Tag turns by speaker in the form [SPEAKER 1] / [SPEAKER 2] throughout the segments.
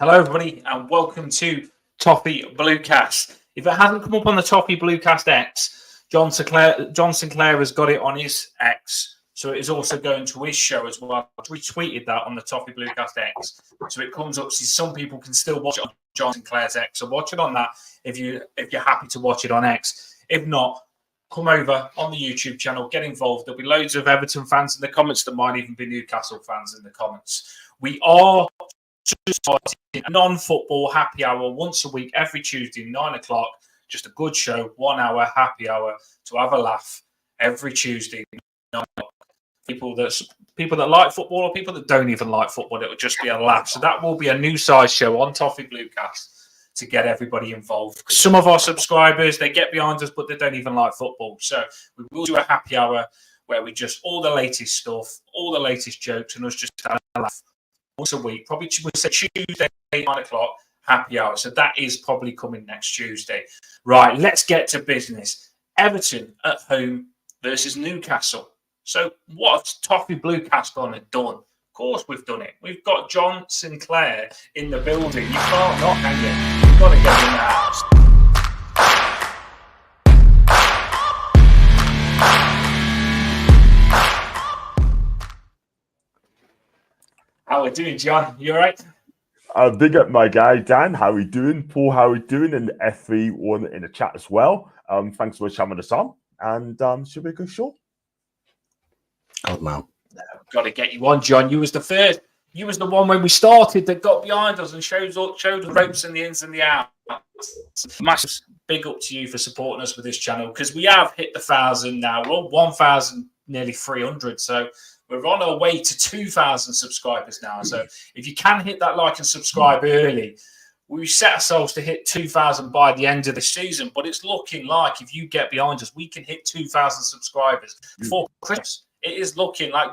[SPEAKER 1] Hello, everybody, and welcome to TOFFEE BLUECAST. If it hasn't come up on the TOFFEE BLUECAST X, John Sinclair has got it on his X, so it is also going to his show as well. I retweeted that on the TOFFEE BLUECAST X, so it comes up. So some people can still watch it on John Sinclair's X, so watch it on that if you're happy to watch it on X. If not, come over on the YouTube channel, get involved. There'll be loads of Everton fans in the comments. There might even be Newcastle fans in the comments. We are starting a non-football happy hour once a week, every Tuesday, 9 o'clock. Just a good show, 1 hour happy hour to have a laugh every Tuesday, 9 o'clock. People that like football or people that don't even like football, it will just be a laugh. So that will be a new size show on TOFFEE BLUECAST to get everybody involved. Some of our subscribers, they get behind us, but they don't even like football. So we will do a happy hour where we just all the latest stuff, all the latest jokes, and us just have a laugh once a week. Probably we'll say Tuesday, 9 o'clock, happy hour. So that is probably coming next Tuesday. Right, let's get to business. Everton at home versus Newcastle. So what's TOFFEE BLUECAST on and done? Of course we've done it. We've got John Sinclair in the building. You can't not, can you? You've got to get in the house. How are we doing, John? You all right?
[SPEAKER 2] Big up my guy, Dan. How are we doing? Paul, how are we doing? And everyone in the chat as well. Thanks so much for having us on. And should be a good show.
[SPEAKER 3] Oh, man.
[SPEAKER 1] Got to get you on, John. You was the first. You was the one when we started that got behind us and showed the ropes and the ins and the outs. Massive big up to you for supporting us with this channel, because we have hit the 1,000 now. We're on 1,000, nearly 300. So we're on our way to 2,000 subscribers now. So if you can hit that like and subscribe early, we set ourselves to hit 2,000 by the end of the season. But it's looking like if you get behind us, we can hit 2,000 subscribers before Christmas. It is looking like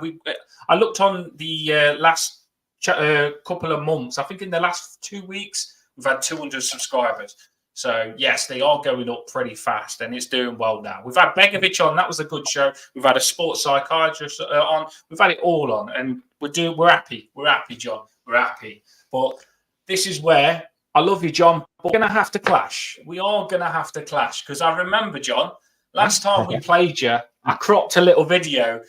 [SPEAKER 1] I looked on the last couple of months. I think in the last 2 weeks, we've had 200 subscribers. So, yes, they are going up pretty fast, and it's doing well now. We've had Begovic on. That was a good show. We've had a sports psychiatrist on. We've had it all on, and we're happy. We're happy, John. We're happy. But this is where I love you, John. But we're going to have to clash. We are going to have to clash, because I remember, John, last time we played you, I cropped a little video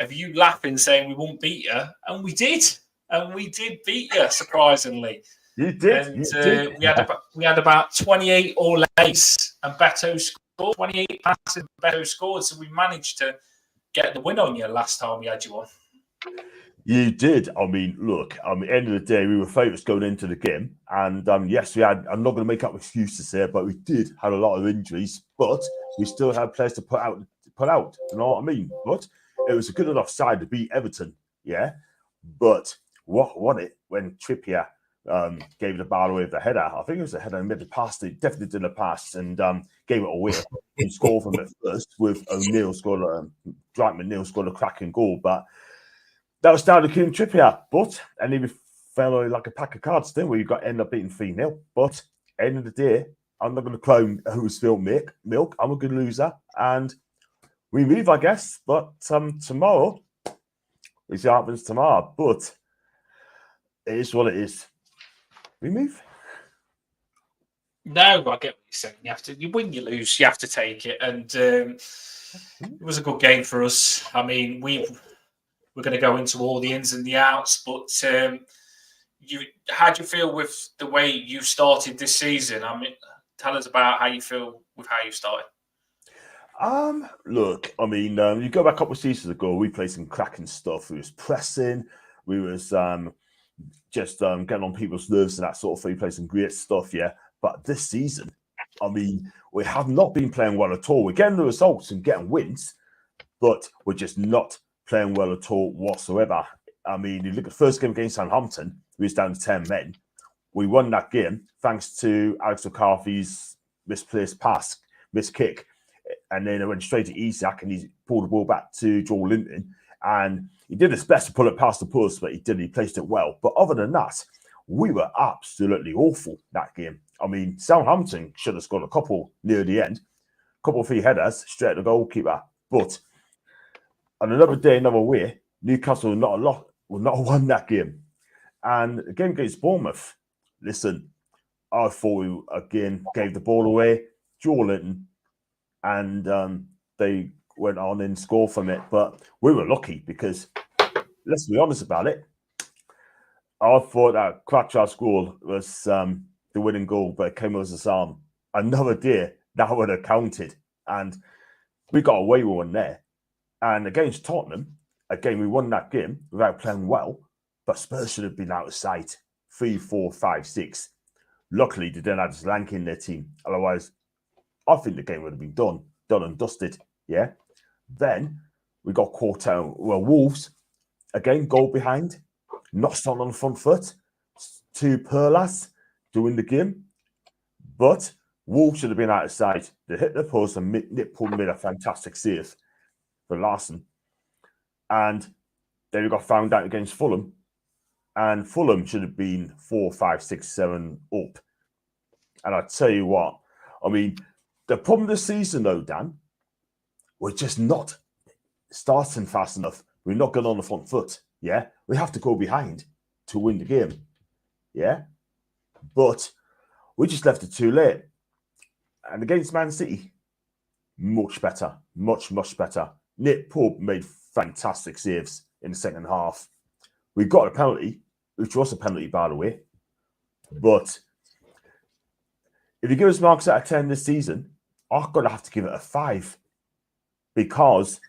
[SPEAKER 1] of you laughing, saying we won't beat you, and we did. And we did beat you, surprisingly.
[SPEAKER 2] You did.
[SPEAKER 1] And
[SPEAKER 2] you did.
[SPEAKER 1] we had about 28 all ace, and Beto scored 28 passes. And Beto scored, so we managed to get the win on you last time we had you on.
[SPEAKER 2] You did. I mean, look. At the end of the day, we were favourites going into the game, and yes, we had. I'm not going to make up excuses here, but we did have a lot of injuries, but we still had players to put out. You know what I mean? But it was a good enough side to beat Everton. Yeah, but what won it when Trippier gave the ball away with the header. I think it was a header and made the pass. They definitely did a pass and gave it away. He scored from it first with O'Neill scored Dwight McNeil scored a cracking goal, but that was down to Kieran Trippier. But and he fell like a pack of cards, didn't we? You got end up beating 3-0. But end of the day, I'm not going to clone who's still milk. I'm a good loser, and we move, I guess. But tomorrow, we see what happens tomorrow. But it is what it is. We move.
[SPEAKER 1] No, I get what you're saying. You win, you lose. You have to take it, and it was a good game for us. I mean, we're going to go into all the ins and the outs, but how do you feel with the way you started this season? I mean, tell us about how you feel with how you started.
[SPEAKER 2] Look, I mean, you go back a couple of seasons ago, we played some cracking stuff. We was pressing, we was just getting on people's nerves and that sort of thing. We played some great stuff, yeah. But this season, I mean, we have not been playing well at all. We're getting the results and getting wins, but we're just not playing well at all whatsoever. I mean, you look at the first game against Southampton, we was down to 10 men. We won that game thanks to Alex McCarthy's misplaced pass, missed kick. And then it went straight to Isak and he pulled the ball back to Joel Linton. And he did his best to pull it past the post, but he didn't. He placed it well. But other than that, we were absolutely awful that game. I mean, Southampton should have scored a couple near the end. A couple of free headers straight at the goalkeeper. But on another day, another way, Newcastle will not have won that game. And the game against Bournemouth, listen, I thought we again gave the ball away, Joe Linton, and they went on and scored from it. But we were lucky because, let's be honest about it, I thought that Cratchit's goal was the winning goal, but it came as his arm. Another day, that would have counted. And we got away with one there. And against Tottenham, again, we won that game without playing well, but Spurs should have been out of sight. 3, 4, 5, 6. Luckily, they didn't have Lanky in their team. Otherwise, I think the game would have been done and dusted. Yeah. Then we got caught out. Well, Wolves, again, goal behind. Not starting on the front foot. 2 Perlas to win the game. But Wolves should have been out of sight. They hit the post and Nick Pope made a fantastic save for Larson. And then we got found out against Fulham. And Fulham should have been 4, 5, 6, 7 up. And I tell you what, I mean, the problem this season, though, Dan, we're just not starting fast enough. We're not going on the front foot. Yeah, we have to go behind to win the game. Yeah, but we just left it too late. And against Man City, much better, much better. Nick Pope made fantastic saves in the second half. We got a penalty, which was a penalty, by the way. But if you give us marks out of 10 this season, I'm going to have to give it a 5 because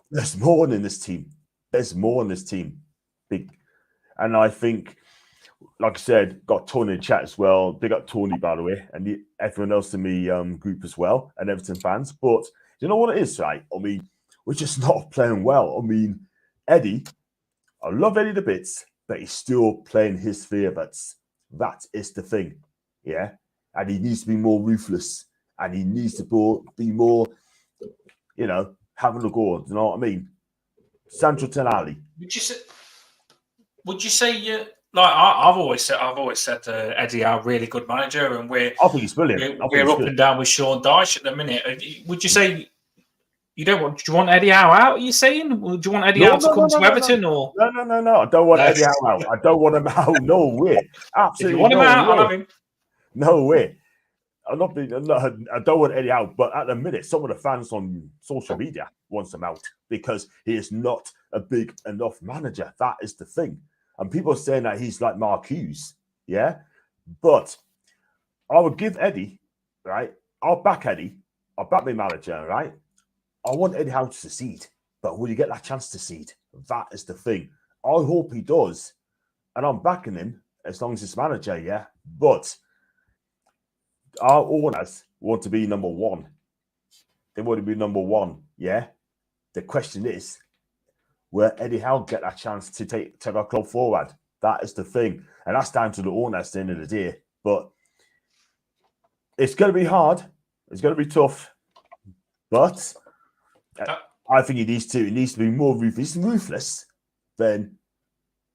[SPEAKER 2] there's more in this team. There's more in this team. And I think, like I said, got Tony in chat as well. Big up Tony, by the way, and everyone else in the group as well, and Everton fans. But you know what it is, right? I mean, we're just not playing well. I mean, Eddie, I love Eddie to bits, but he's still playing his favourites. That is the thing, yeah? And he needs to be more ruthless, and he needs to be more, you know, having a go. Do you know what I mean? Sandro Tonali.
[SPEAKER 1] Would you say like I've always said Eddie, our really good manager, and I
[SPEAKER 2] think he's brilliant.
[SPEAKER 1] We're up and down with Sean Dyche at the minute. Would you say you don't want? Do you want Eddie Howe out? Are you saying? Do you want Eddie Howe to come to Everton or?
[SPEAKER 2] No. I don't want Eddie Howe out. I don't want him out. No way. Absolutely.
[SPEAKER 1] If you want him out, I'll have him.
[SPEAKER 2] No way. I don't want Eddie out, but at the minute, some of the fans on social media wants him out because he is not a big enough manager. That is the thing. And people are saying that he's like Mark Hughes, yeah? But I would give Eddie, right? I'll back Eddie. I'll back my manager, right? I want Eddie Howe to succeed. But will you get that chance to succeed? That is the thing. I hope he does. And I'm backing him as long as he's manager, yeah? But our owners want to be number 1. They want to be number 1, yeah? The question is, will Eddie Howe get that chance to take our club forward? That is the thing. And that's down to the owners at the end of the day. But it's going to be hard. It's going to be tough. But I think he needs to be more ruthless. He's ruthless, then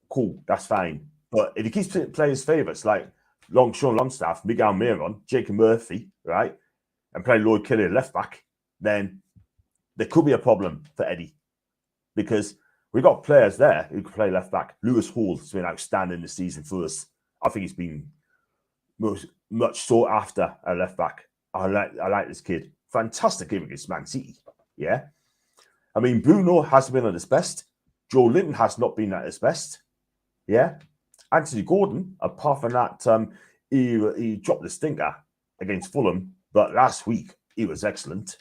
[SPEAKER 2] cool, that's fine. But if he keeps playing his favourites like Sean Longstaff, Miguel Miron, Jacob Murphy, right, and play Lloyd Kelly left back, then there could be a problem for Eddie because we've got players there who can play left back. Lewis Hall has been outstanding this season for us. I think he's been much sought after a left back. I like this kid. Fantastic game against Man City. Yeah. I mean, Bruno hasn't been at his best. Joe Linton has not been at his best. Yeah. Anthony Gordon, apart from that, he dropped the stinker against Fulham, but last week he was excellent.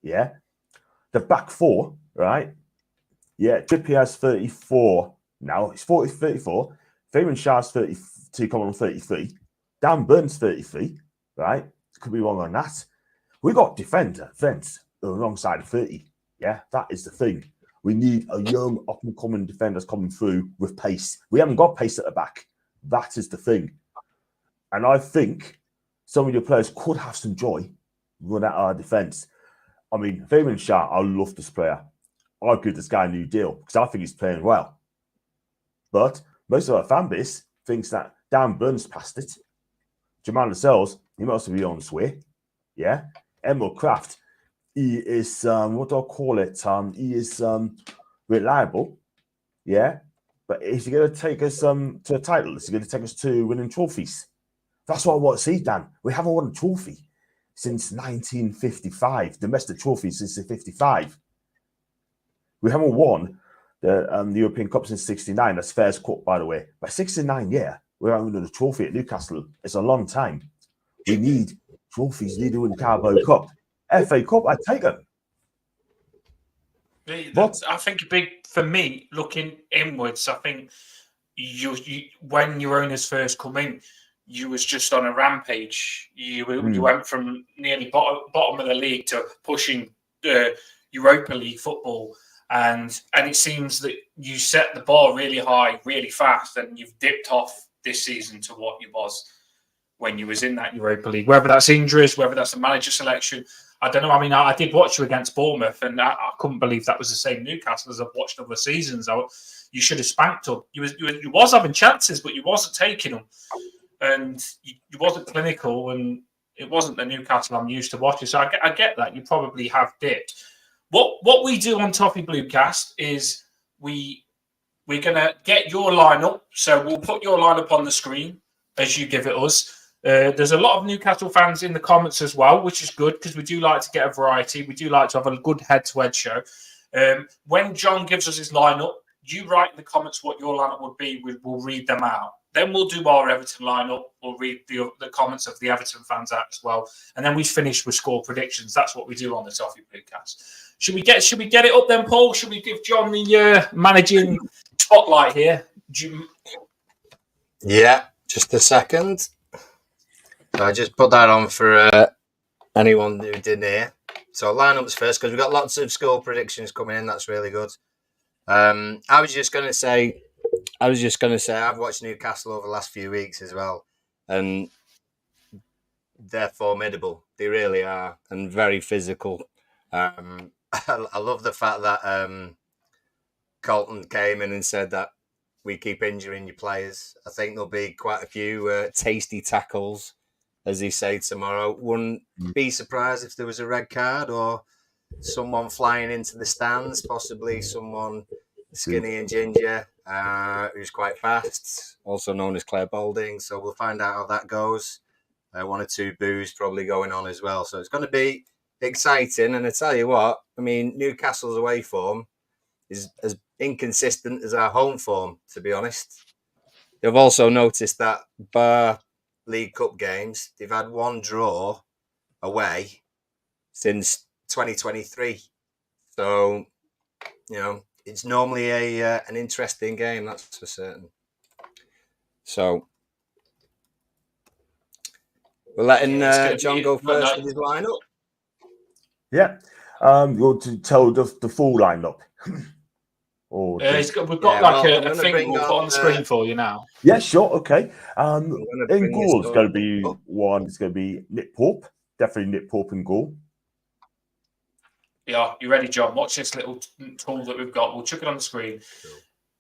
[SPEAKER 2] Yeah. The back 4, right? Yeah, Trippier's 34 now. He's 34. Fabian Schär's 32, coming on 33. Dan Burns 33, right? Could be wrong on that. We got defense alongside of 30. Yeah, that is the thing. We need a young, up-and-coming defenders coming through with pace. We haven't got pace at the back. That is the thing. And I think some of your players could have some joy run at our defence. I mean, Fabian Schär, I love this player. I'd give this guy a new deal because I think he's playing well. But most of our fan base thinks that Dan Burns passed it. Jamal Lascelles, he must be on his way. Yeah. Emil Kraft, he is, what do I call it? He is reliable. Yeah. But is he going to take us to a title? Is he going to take us to winning trophies? That's what I want to see, Dan. We haven't won a trophy since 1955, domestic trophies since 55. We haven't won the European Cup since 69. That's first cup, by the way. By 69, yeah, we haven't won a trophy at Newcastle. It's a long time. We need trophies. We need to win the Carabao Cup. FA Cup, I'd take it.
[SPEAKER 1] But I think for me, looking inwards, I think you when your owners first come in, you was just on a rampage. You went from nearly bottom of the league to pushing Europa League football, and it seems that you set the bar really high, really fast, and you've dipped off this season to what you was when you was in that Europa League. Whether that's injuries, whether that's a manager selection, I don't know. I mean, I did watch you against Bournemouth, and I couldn't believe that was the same Newcastle as I've watched other seasons. You should have spanked them. You was having chances, but you wasn't taking them. And you wasn't clinical, and it wasn't the Newcastle I'm used to watching. So I get that. You probably have dipped. What we do on Toffee BLUECAST is we're going to get your lineup. So we'll put your lineup on the screen as you give it us. There's a lot of Newcastle fans in the comments as well, which is good because we do like to get a variety. We do like to have a good head-to-head show. When John gives us his lineup, you write in the comments what your lineup would be. We'll read them out. Then we'll do our Everton lineup. We'll read the comments of the Everton fans out as well. And then we finish with score predictions. That's what we do on the Toffee BLUECAST. Should we get it up then, Paul? Should we give John the managing spotlight here?
[SPEAKER 3] Yeah, just a second. So I just put that on for anyone who didn't hear. So lineups first, because we've got lots of score predictions coming in. That's really good. I was just going to say, I've watched Newcastle over the last few weeks as well, and they're formidable. They really are, and very physical. I love the fact that Colton came in and said that we keep injuring your players. I think there'll be quite a few tasty tackles, as he said, tomorrow. Wouldn't be surprised if there was a red card or someone flying into the stands, possibly someone skinny and ginger, who's quite fast, also known as Claire Balding. So we'll find out how that goes. One or two boos probably going on as well. So it's going to be exciting. And I tell you what, I mean, Newcastle's away form is as inconsistent as our home form, to be honest. You've also noticed that bar League Cup games, they've had one draw away since 2023. So, it's normally an interesting game, that's for certain. So, we're letting John go first with his lineup.
[SPEAKER 2] Yeah. You want to tell the full lineup?
[SPEAKER 1] We've got a thing we'll put on the screen for you now.
[SPEAKER 2] Yeah, sure. Okay. In goal, it's going to be one. It's going to be Nick Pope. Definitely Nick Pope in goal.
[SPEAKER 1] Yeah, you ready, John? Watch this little tool that we've got. We'll chuck it on the screen,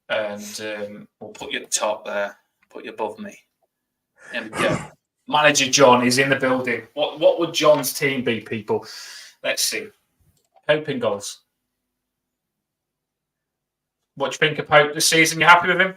[SPEAKER 1] and we'll put you at the top there. Put you above me. There we go. Manager John is in the building. What would John's team be, people? Let's see. Pope in goals. What do you think of Pope this season? You happy with him?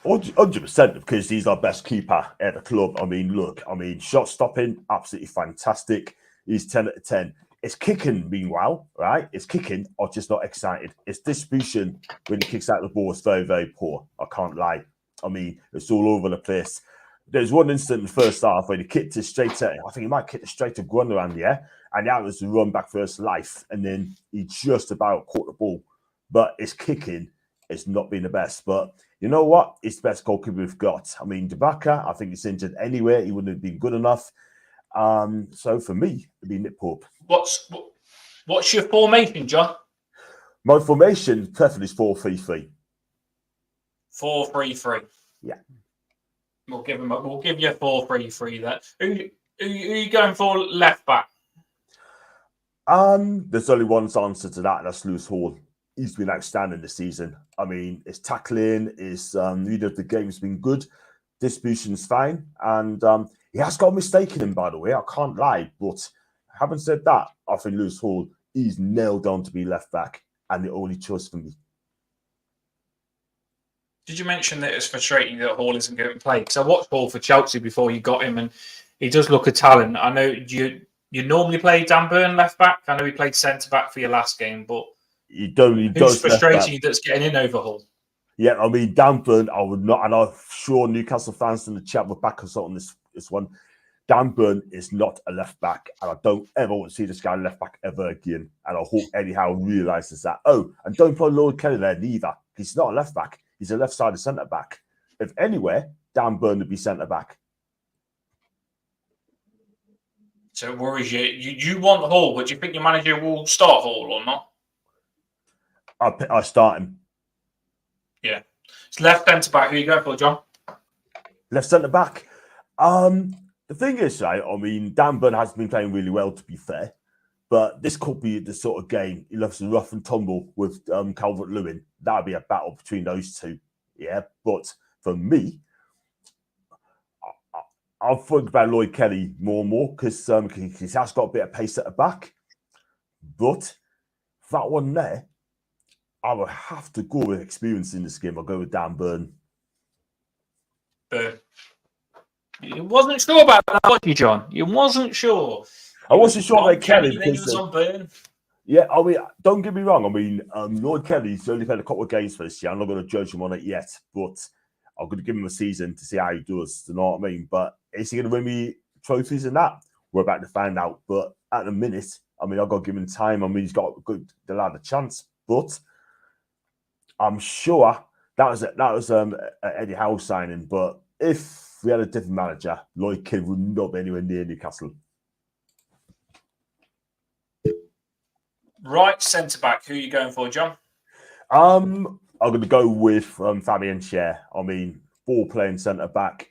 [SPEAKER 2] 100%, because he's our best keeper at the club. I mean, look, shot stopping, absolutely fantastic. He's 10 out of 10. It's kicking, meanwhile, right? It's kicking, or just not excited. It's distribution when he kicks out the ball is very, very poor. I can't lie. I mean, it's all over the place. There's one instant in the first half when he kicked it straight to, I think he might kick it straight to Gundogan, yeah? And that was the run back for his life. And then he just about caught the ball. But his kicking has not been the best. But you know what? It's the best goalkeeper we've got. I mean, Dubaka, I think he's injured anyway. He wouldn't have been good enough. So for me, it'd be Nick Pope.
[SPEAKER 1] What's your formation, John?
[SPEAKER 2] My formation preferably is 4-3-3.
[SPEAKER 1] 4-3-3.
[SPEAKER 2] Yeah.
[SPEAKER 1] We'll give you a 4-3-3 there. Who are you going for left back?
[SPEAKER 2] There's only one answer to that, and that's Lewis Hall. He's been outstanding this season. I mean, his tackling, his read of the game has been good. Distribution's fine. And he has got a mistake in him, by the way. I can't lie. But having said that, I think Lewis Hall, he's nailed on to be left back and the only choice for me.
[SPEAKER 1] Did you mention that it's frustrating that Hall isn't going to play? Because I watched Hall for Chelsea before you got him, and he does look a talent. I know you normally play Dan Burn left back. I know he played centre back for your last game, but
[SPEAKER 2] He does
[SPEAKER 1] frustrating that's getting in over Hull?
[SPEAKER 2] Yeah, I mean, Dan Burn, I would not, and I'm sure Newcastle fans in the chat will back us on this one. Dan Burn is not a left back, and I don't ever want to see this guy left back ever again. And I hope Eddie Howe realizes that. Oh, and don't put Lloyd Kelly there neither. He's not a left back. He's a left-sided centre back. If anywhere, Dan Burn would be centre back.
[SPEAKER 1] So it worries you. You want Hall, but do you think your manager will start Hall or not?
[SPEAKER 2] I start him.
[SPEAKER 1] Yeah. It's left centre back. Who are you going for, John?
[SPEAKER 2] Left centre back. The thing is, right, I mean, Dan Burn has been playing really well, to be fair. But this could be the sort of game he loves to rough and tumble with Calvert-Lewin. That would be a battle between those two. Yeah. But for me, I'll think about Lloyd Kelly more and more because he has got a bit of pace at the back. But that one there, I would have to go with experience in this game. I'll go with Dan Burn.
[SPEAKER 1] You wasn't sure about that, was you, John? You wasn't sure.
[SPEAKER 2] I wasn't sure about Kelly
[SPEAKER 1] because was on Burn.
[SPEAKER 2] Yeah, I mean, don't get me wrong. I mean, Lloyd Kelly's only played a couple of games for this year. I'm not going to judge him on it yet, but I'm going to give him a season to see how he does. You know what I mean? But is he going to win me trophies in that? We're about to find out. But at the minute, I mean, I've got to give him time. I mean, he's got the lad a chance, but I'm sure that was Eddie Howe signing. But if we had a different manager, Lloyd Kelly would not be anywhere near Newcastle.
[SPEAKER 1] Right centre back. Who are you going for, John?
[SPEAKER 2] I'm going to go with Fabian Schär. I mean, ball playing centre back,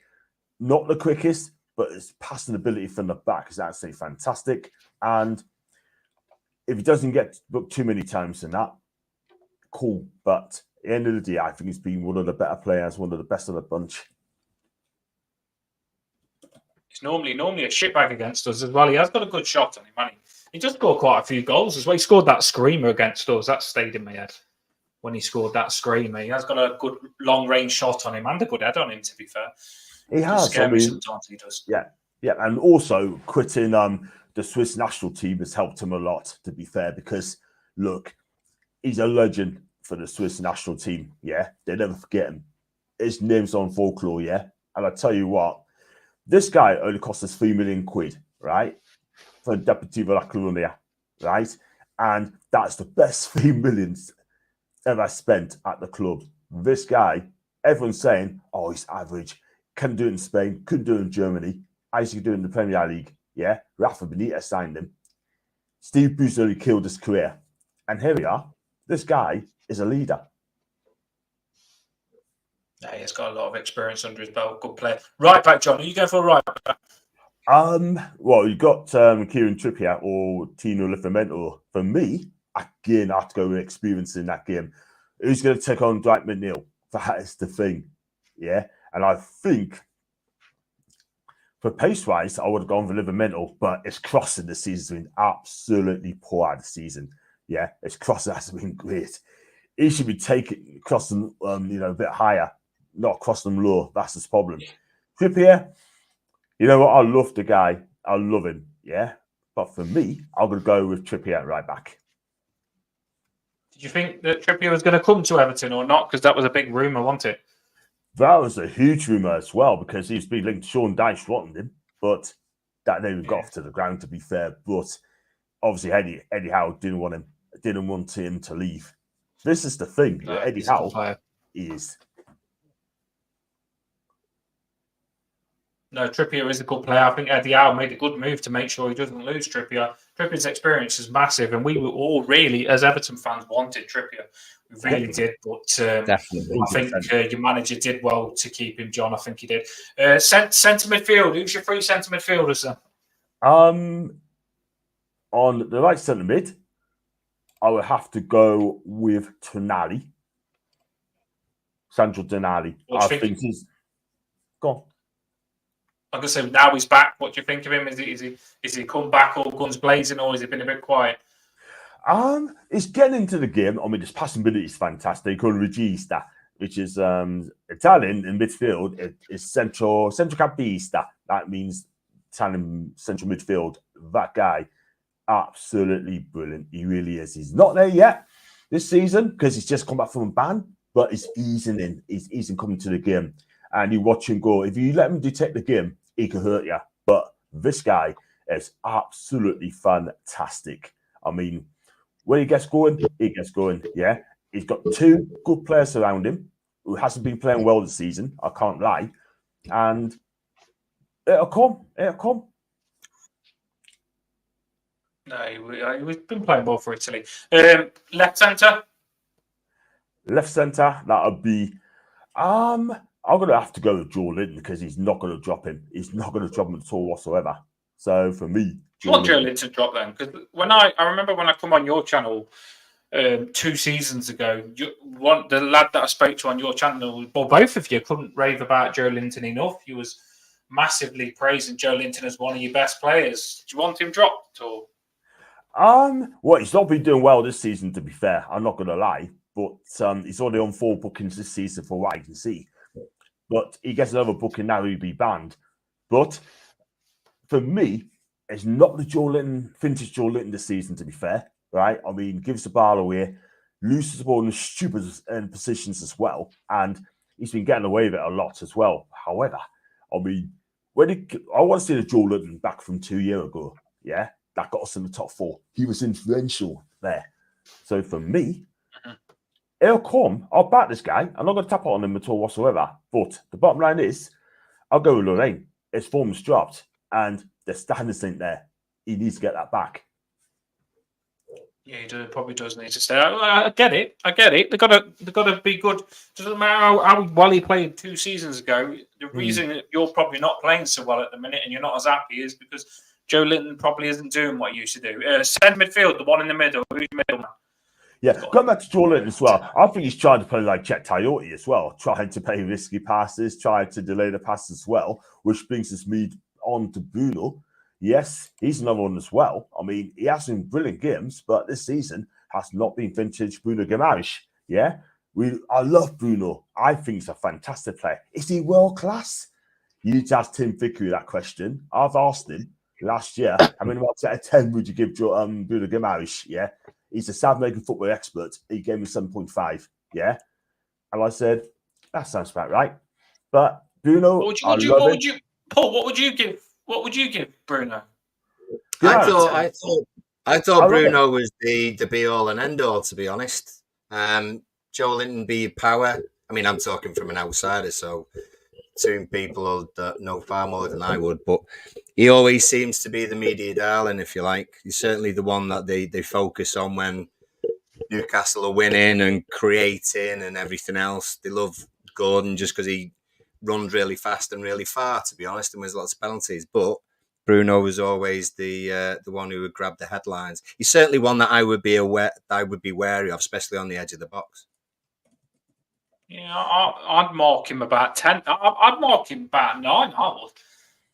[SPEAKER 2] not the quickest, but his passing ability from the back is absolutely fantastic. And if he doesn't get booked too many times in that, cool. But at the end of the day, I think he's been one of the better players, one of the best of the bunch.
[SPEAKER 1] He's normally a shitbag against us as well. He has got a good shot on him, hasn't he? He just scored quite a few goals as well. He scored that screamer against us. That stayed in my head when he scored that screamer. He has got a good long-range shot on him and a good head on him, to be fair.
[SPEAKER 2] He has.
[SPEAKER 1] Sometimes he does.
[SPEAKER 2] Yeah. And also, quitting the Swiss national team has helped him a lot, to be fair, because, look, he's a legend for the Swiss national team, yeah? They never forget him. His name's on folklore, yeah? And I tell you what, this guy only cost us 3 million quid, right? For Deputy de la Colonia, right? And that's the best 3 million ever spent at the club. This guy, everyone's saying, oh, he's average. Couldn't do it in Spain, couldn't do it in Germany. As you do in the Premier League, yeah? Rafa Benitez signed him. Steve Bruce only killed his career. And here we are. This guy is a leader.
[SPEAKER 1] Yeah, he's got a lot of experience under his belt. Good player. Right back, John. Are you going for a right back?
[SPEAKER 2] Well, you got Kieran Trippier or Tino Livramento. For me, again, I have to go with experience in that game. Who's going to take on Dwight McNeil? That is the thing. Yeah. And I think for pace-wise, I would have gone for Livramento, but his crossing this season has been absolutely poor this season. Yeah. His crossing has been great. He should be crossing a bit higher, not crossing them low. That's his problem. Trippier, you know what? I love the guy. I love him. Yeah. But for me, I'm going to go with Trippier right back.
[SPEAKER 1] Did you think that Trippier was going to come to Everton or not? Because that was a big rumour, wasn't it?
[SPEAKER 2] That was a huge rumour as well because he's been linked to Sean Dyche wanting him. But that never got off to the ground, to be fair. But obviously, Eddie Howe didn't want him to leave. This is the thing. No, Eddie Howe is.
[SPEAKER 1] No, Trippier is a good player. I think Eddie Howe made a good move to make sure he doesn't lose Trippier. Trippier's experience is massive, and we were all really, as Everton fans, wanted Trippier. We really did, but definitely, I think your manager did well to keep him, John. I think he did. Centre midfield. Who's your three centre midfielders then?
[SPEAKER 2] On the right centre mid, I would have to go with Tonali. Sandro Tonali. I think he's gone.
[SPEAKER 1] I'm going to say now he's back. What do you think of him? Is he come back all guns blazing, or has he been a bit quiet?
[SPEAKER 2] He's getting into the game. I mean, his passing ability is fantastic. He can reduce that. which is Italian in midfield. It is centrocampista. That means Italian central midfield. That guy, absolutely brilliant. He really is. He's not there yet this season because he's just come back from a ban, but he's easing in. He's easing coming to the game. And you watch him go. If you let him detect the game, he can hurt you. But this guy is absolutely fantastic. I mean, when he gets going, yeah. He's got two good players around him who hasn't been playing well this season. I can't lie. And it'll come.
[SPEAKER 1] No, we've been playing well for Italy. Left centre?
[SPEAKER 2] Left centre, that would be... I'm going to have to go with Joe Linton because he's not going to drop him. He's not going to drop him at all whatsoever. So for me...
[SPEAKER 1] Do you want Joe Linton to drop then? Because I remember when I come on your channel 2 seasons ago, the lad that I spoke to on your channel, well, both of you couldn't rave about Joe Linton enough. You was massively praising Joe Linton as one of your best players. Do you want him dropped or?
[SPEAKER 2] Well, he's not been doing well this season, to be fair. I'm not going to lie, but he's only on 4 bookings this season for what I can see. But he gets another booking now, he'll be banned. But for me, it's not the vintage Joe Linton this season, to be fair, right? I mean, gives the ball away, loses the ball in stupid positions as well, and he's been getting away with it a lot as well. However, I mean, I want to see the Joe Linton back from 2 years ago, yeah? That got us in the top 4. He was influential there. So for me, it'll come. I'll back this guy. I'm not going to tap on him at all whatsoever. But the bottom line is, I'll go with Lorraine. His form's dropped, and the standards ain't there. He needs to get that back.
[SPEAKER 1] Yeah, he probably does need to stay. I get it. They've got to be good. Doesn't matter how well he played 2 seasons ago. The reason that you're probably not playing so well at the minute and you're not as happy is because Joe Linton probably isn't doing what he used to do. Centre midfield, the one in the middle. Who's middle?
[SPEAKER 2] Yeah, going back to Joe Linton as well, I think he's trying to play like Chet Coyote as well, trying to play risky passes, trying to delay the pass as well, which brings us on to Bruno. Yes, he's another one as well. I mean, he has some brilliant games, but this season has not been vintage Bruno Guimaraes. Yeah, I love Bruno. I think he's a fantastic player. Is he world class? You need to ask Tim Vickery that question. I've asked him last year. I mean, out of 10 would you give Bruno Guimaraes? Yeah, he's a South American football expert. He gave me 7.5. Yeah, and I said that sounds about right. But Bruno,
[SPEAKER 1] Paul, what would you give? What would you give Bruno?
[SPEAKER 3] I thought Bruno was the be all and end all, to be honest. Joe Linton be power. I mean, I'm talking from an outsider, so soon people will know far more than I would. But he always seems to be the media darling, if you like. He's certainly the one that they focus on when Newcastle are winning and creating and everything else. They love Gordon just because he runs really fast and really far, to be honest, and wins lots of penalties. But Bruno was always the one who would grab the headlines. He's certainly one that I would be wary of, especially on the edge of the box.
[SPEAKER 1] Yeah, I'd mark him about 10. I'd mark him about 9. I would.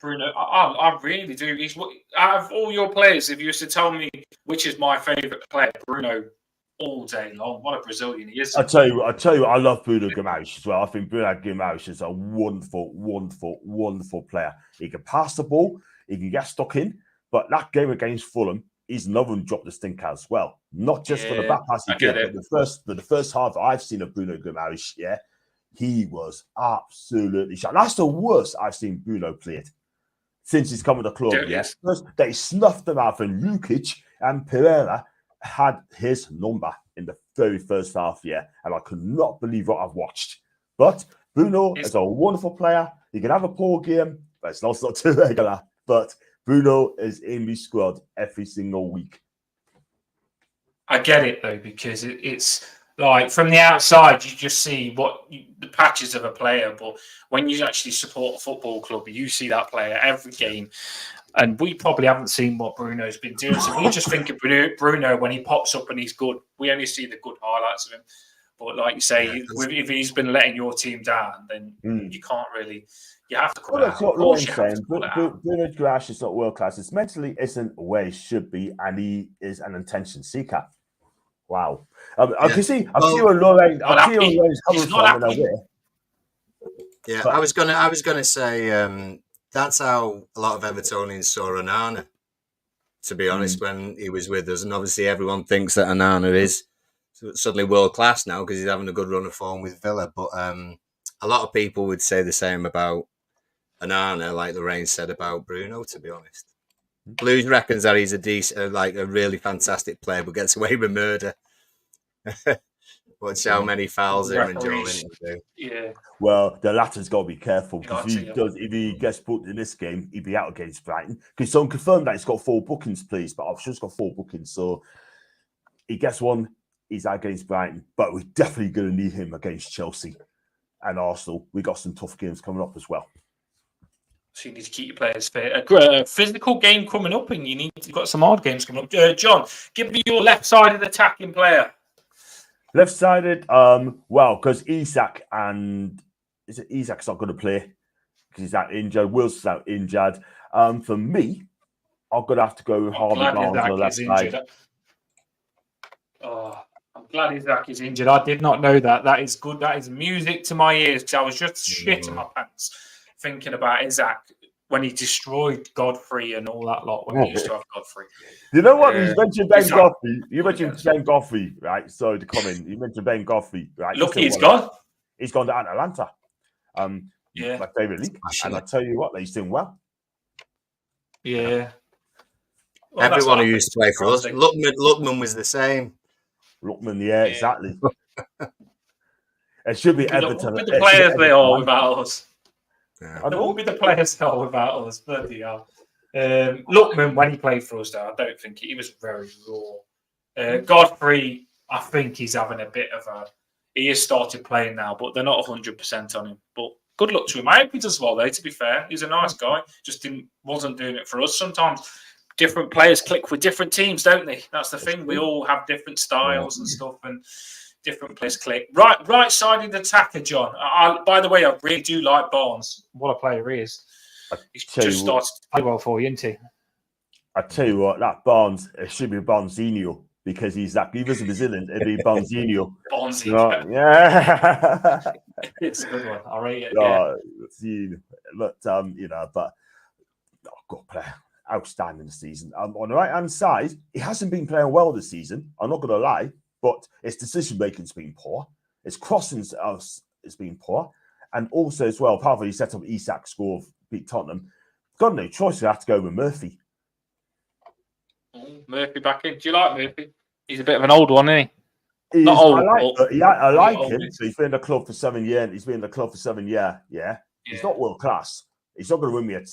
[SPEAKER 1] Bruno, I really do. He's out of all your players. If you used to tell me which is my favourite player, Bruno. All day long. What a Brazilian he is.
[SPEAKER 2] I tell you, I love Bruno Guimaraes as well. I think Bruno Guimaraes is a wonderful player. He can pass the ball, he can get stuck in, but that game against Fulham, he's another one dropped the stinker as well. Not just for the back pass he did, but the first half I've seen of Bruno Guimaraes, yeah, he was absolutely shot. That's the worst I've seen Bruno played since he's come to the club. Yes, they snuffed them out, and Lukic and Pereira had his number in the very first half, and I could not believe what I've watched. But Bruno is a wonderful player. He can have a poor game, but it's not too regular. But Bruno is in the squad every single week.
[SPEAKER 1] I get it though, because it's like from the outside you just see the patches of a player, but when you actually support a football club, you see that player every game. And we probably haven't seen what Bruno's been doing. So we just think of Bruno when he pops up and he's good. We only see the good highlights of him. But like you say, if he's been letting your team down, then you can't really. You have to call it out.
[SPEAKER 2] That's what Lauren's saying. Bruno Guimaraes is not world class. It's mentally isn't where he should be, and he is an attention seeker. Wow. I can see. I
[SPEAKER 3] Well,
[SPEAKER 2] see where Lorraine. I see where
[SPEAKER 1] happy.
[SPEAKER 2] Lorraine's coming
[SPEAKER 1] He's not
[SPEAKER 2] from, and I
[SPEAKER 1] happy.
[SPEAKER 2] will.
[SPEAKER 3] Yeah,
[SPEAKER 2] But-
[SPEAKER 3] I was gonna say that's how a lot of Evertonians saw Onana. To be honest, when he was with us, and obviously everyone thinks that Onana is suddenly world class now because he's having a good run of form with Villa. But a lot of people would say the same about Onana, like Lorraine said about Bruno. To be honest, Blues reckons that he's a decent, like a really fantastic player, but gets away with murder. Watch how many fouls him and Joe
[SPEAKER 1] Referees.
[SPEAKER 3] do.
[SPEAKER 1] Yeah.
[SPEAKER 2] Well, the latter's got to be careful because
[SPEAKER 1] Got to,
[SPEAKER 2] if he gets booked in this game, he'd be out against Brighton. Because someone confirmed that he's got 4 bookings, please. But I've just got 4 bookings, so he gets one. He's out against Brighton, but we're definitely going to need him against Chelsea and Arsenal. We got some tough games coming up as well.
[SPEAKER 1] So you need to keep your players fit. A physical game coming up, and you've got some hard games coming up. John, give me your left-sided attacking player.
[SPEAKER 2] Left-sided, well, because Isak's not going to play because he's out injured. Wilson's out injured. For me, I'm going to have to go with Harvey Barnes on the left side.
[SPEAKER 1] Oh, I'm glad Isaac is injured. I did not know that. That is good. That is music to my ears because I was just shitting my pants thinking about Isaac when he destroyed Godfrey and all that lot when we used to have Godfrey.
[SPEAKER 2] You know what? You mentioned Ben
[SPEAKER 1] Isaac.
[SPEAKER 2] Godfrey. You mentioned Ben Godfrey, right? Sorry to comment. You mentioned Ben Godfrey, right?
[SPEAKER 1] Lucky he's gone.
[SPEAKER 2] He's gone to Atlanta.
[SPEAKER 1] Yeah.
[SPEAKER 2] My favorite league. And I tell you what, he's doing well.
[SPEAKER 1] Yeah. Well,
[SPEAKER 3] everyone who used to play for us, Lookman was the same.
[SPEAKER 2] Lookman, yeah, exactly. It should be Everton.
[SPEAKER 1] With the players they are without us.
[SPEAKER 3] Yeah.
[SPEAKER 1] There won't be the players they are without us. Bloody hell. Lookman, when he played for us, though, I don't think he was very raw. Godfrey, I think he's having a bit of a. He has started playing now, but they're not 100% on him. But good luck to him. I hope he does well, though. To be fair, he's a nice guy. Just wasn't doing it for us. Sometimes different players click with different teams, don't they? That's the thing. We all have different styles and stuff, and different players click. Right-sided attacker, John. By the way, I really do like Barnes. What a player he is. He's just started to play well for you, isn't he?
[SPEAKER 2] I tell you what, that Barnes, it should be Barnesinho because he was Brazilian. It'd be Barnesinho.
[SPEAKER 1] Barnesinho.
[SPEAKER 2] Yeah.
[SPEAKER 1] It's a good one. I rate it.
[SPEAKER 2] But good player. Outstanding this season. On the right-hand side, he hasn't been playing well this season. I'm not going to lie, but his decision-making's been poor. His crossing has been poor. And also as well, apart from he set up Isak score, beat Tottenham, got no choice. We have to go with Murphy.
[SPEAKER 1] Murphy back in. Do you like Murphy? He's a bit of an old one, isn't he?
[SPEAKER 2] Not old. I like him. So he's been in the club for 7 years. He's been in the club for 7 years. Yeah. He's not world class. He's not going to win me a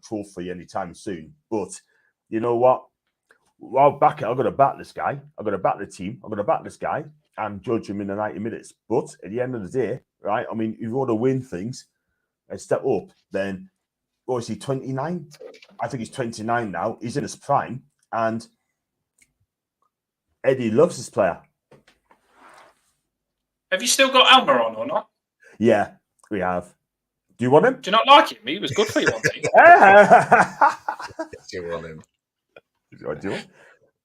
[SPEAKER 2] trophy anytime soon. But you know what? I'll back it. I'm going to back this guy. I'm going to back the team. I'm going to back this guy and judge him in the 90 minutes. But at the end of the day, right? I mean, if you want to win things and step up, then what is he, 29? I think he's 29 now. He's in his prime. And Eddie loves this player.
[SPEAKER 1] Have you still got Almer on or not?
[SPEAKER 2] Yeah, we have. Do you want him?
[SPEAKER 1] Do you not like him? He was good for you one team.
[SPEAKER 3] Do you want him?
[SPEAKER 2] Do you?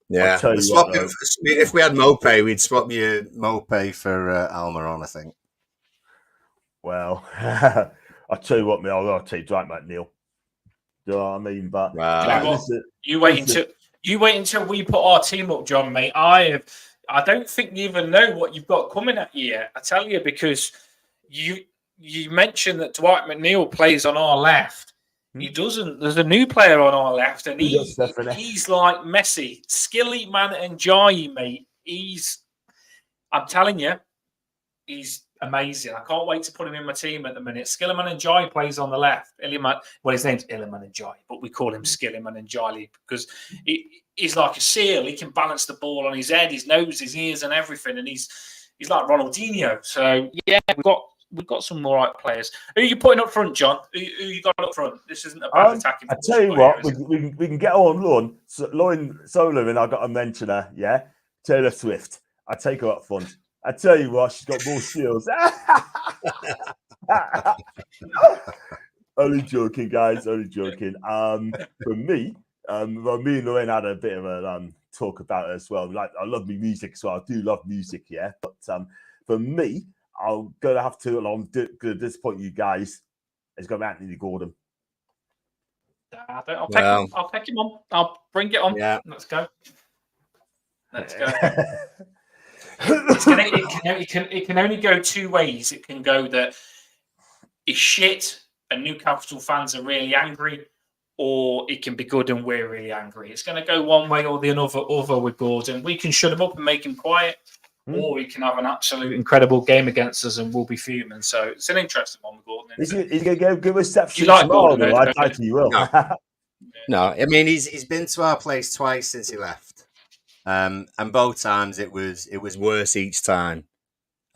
[SPEAKER 3] Yeah. If we had Mopay, we'd swap you Mopay for Almiron, I think.
[SPEAKER 2] Well, I'll tell you what, mate, I'll take Dwight McNeil. Do you know what I mean? But
[SPEAKER 1] you wait until we put our team up, John, mate. I don't think you even know what you've got coming at you yet. I tell you, because you mentioned that Dwight McNeil plays on our left. He doesn't. There's a new player on our left, and he's like Messi. Skilly-Man and Jai, mate. I'm telling you, he's amazing. I can't wait to put him in my team at the minute. Skilliman and Jai plays on the left. His name's Illiman and Jai, but we call him Skilliman and Jai because he's like a seal. He can balance the ball on his head, his nose, his ears, and everything. And he's like Ronaldinho. So yeah, we've got some more right players. Who are you putting up front, John? Who you got up front? This isn't a bad attacking.
[SPEAKER 2] I tell you what, we can get on loan. Lauren Solo, and I got to mention her. Yeah, Taylor Swift. I take her up front. I tell you what, she's got more skills. Only joking, guys. Only joking. For me, me and Lorraine had a bit of a talk about it as well. Like, I love music as well. I do love music, yeah. But for me, I'm going to have to, and I'm going to disappoint you guys, it's going to be Anthony Gordon.
[SPEAKER 1] I'll take him on. I'll bring it on.
[SPEAKER 3] Yeah.
[SPEAKER 1] Let's go. Let's go. It can only go two ways. It can go that it's shit and Newcastle fans are really angry, or it can be good and we're really angry. It's going to go one way or the other with Gordon. We can shut him up and make him quiet, or he can have an absolute incredible game against us and we'll be fuming. So it's an interesting one with Gordon.
[SPEAKER 2] He's going to give us steps.
[SPEAKER 1] You like Gordon?
[SPEAKER 2] I think he will.
[SPEAKER 3] No, I mean he's been to our place twice since he left, and both times it was worse each time.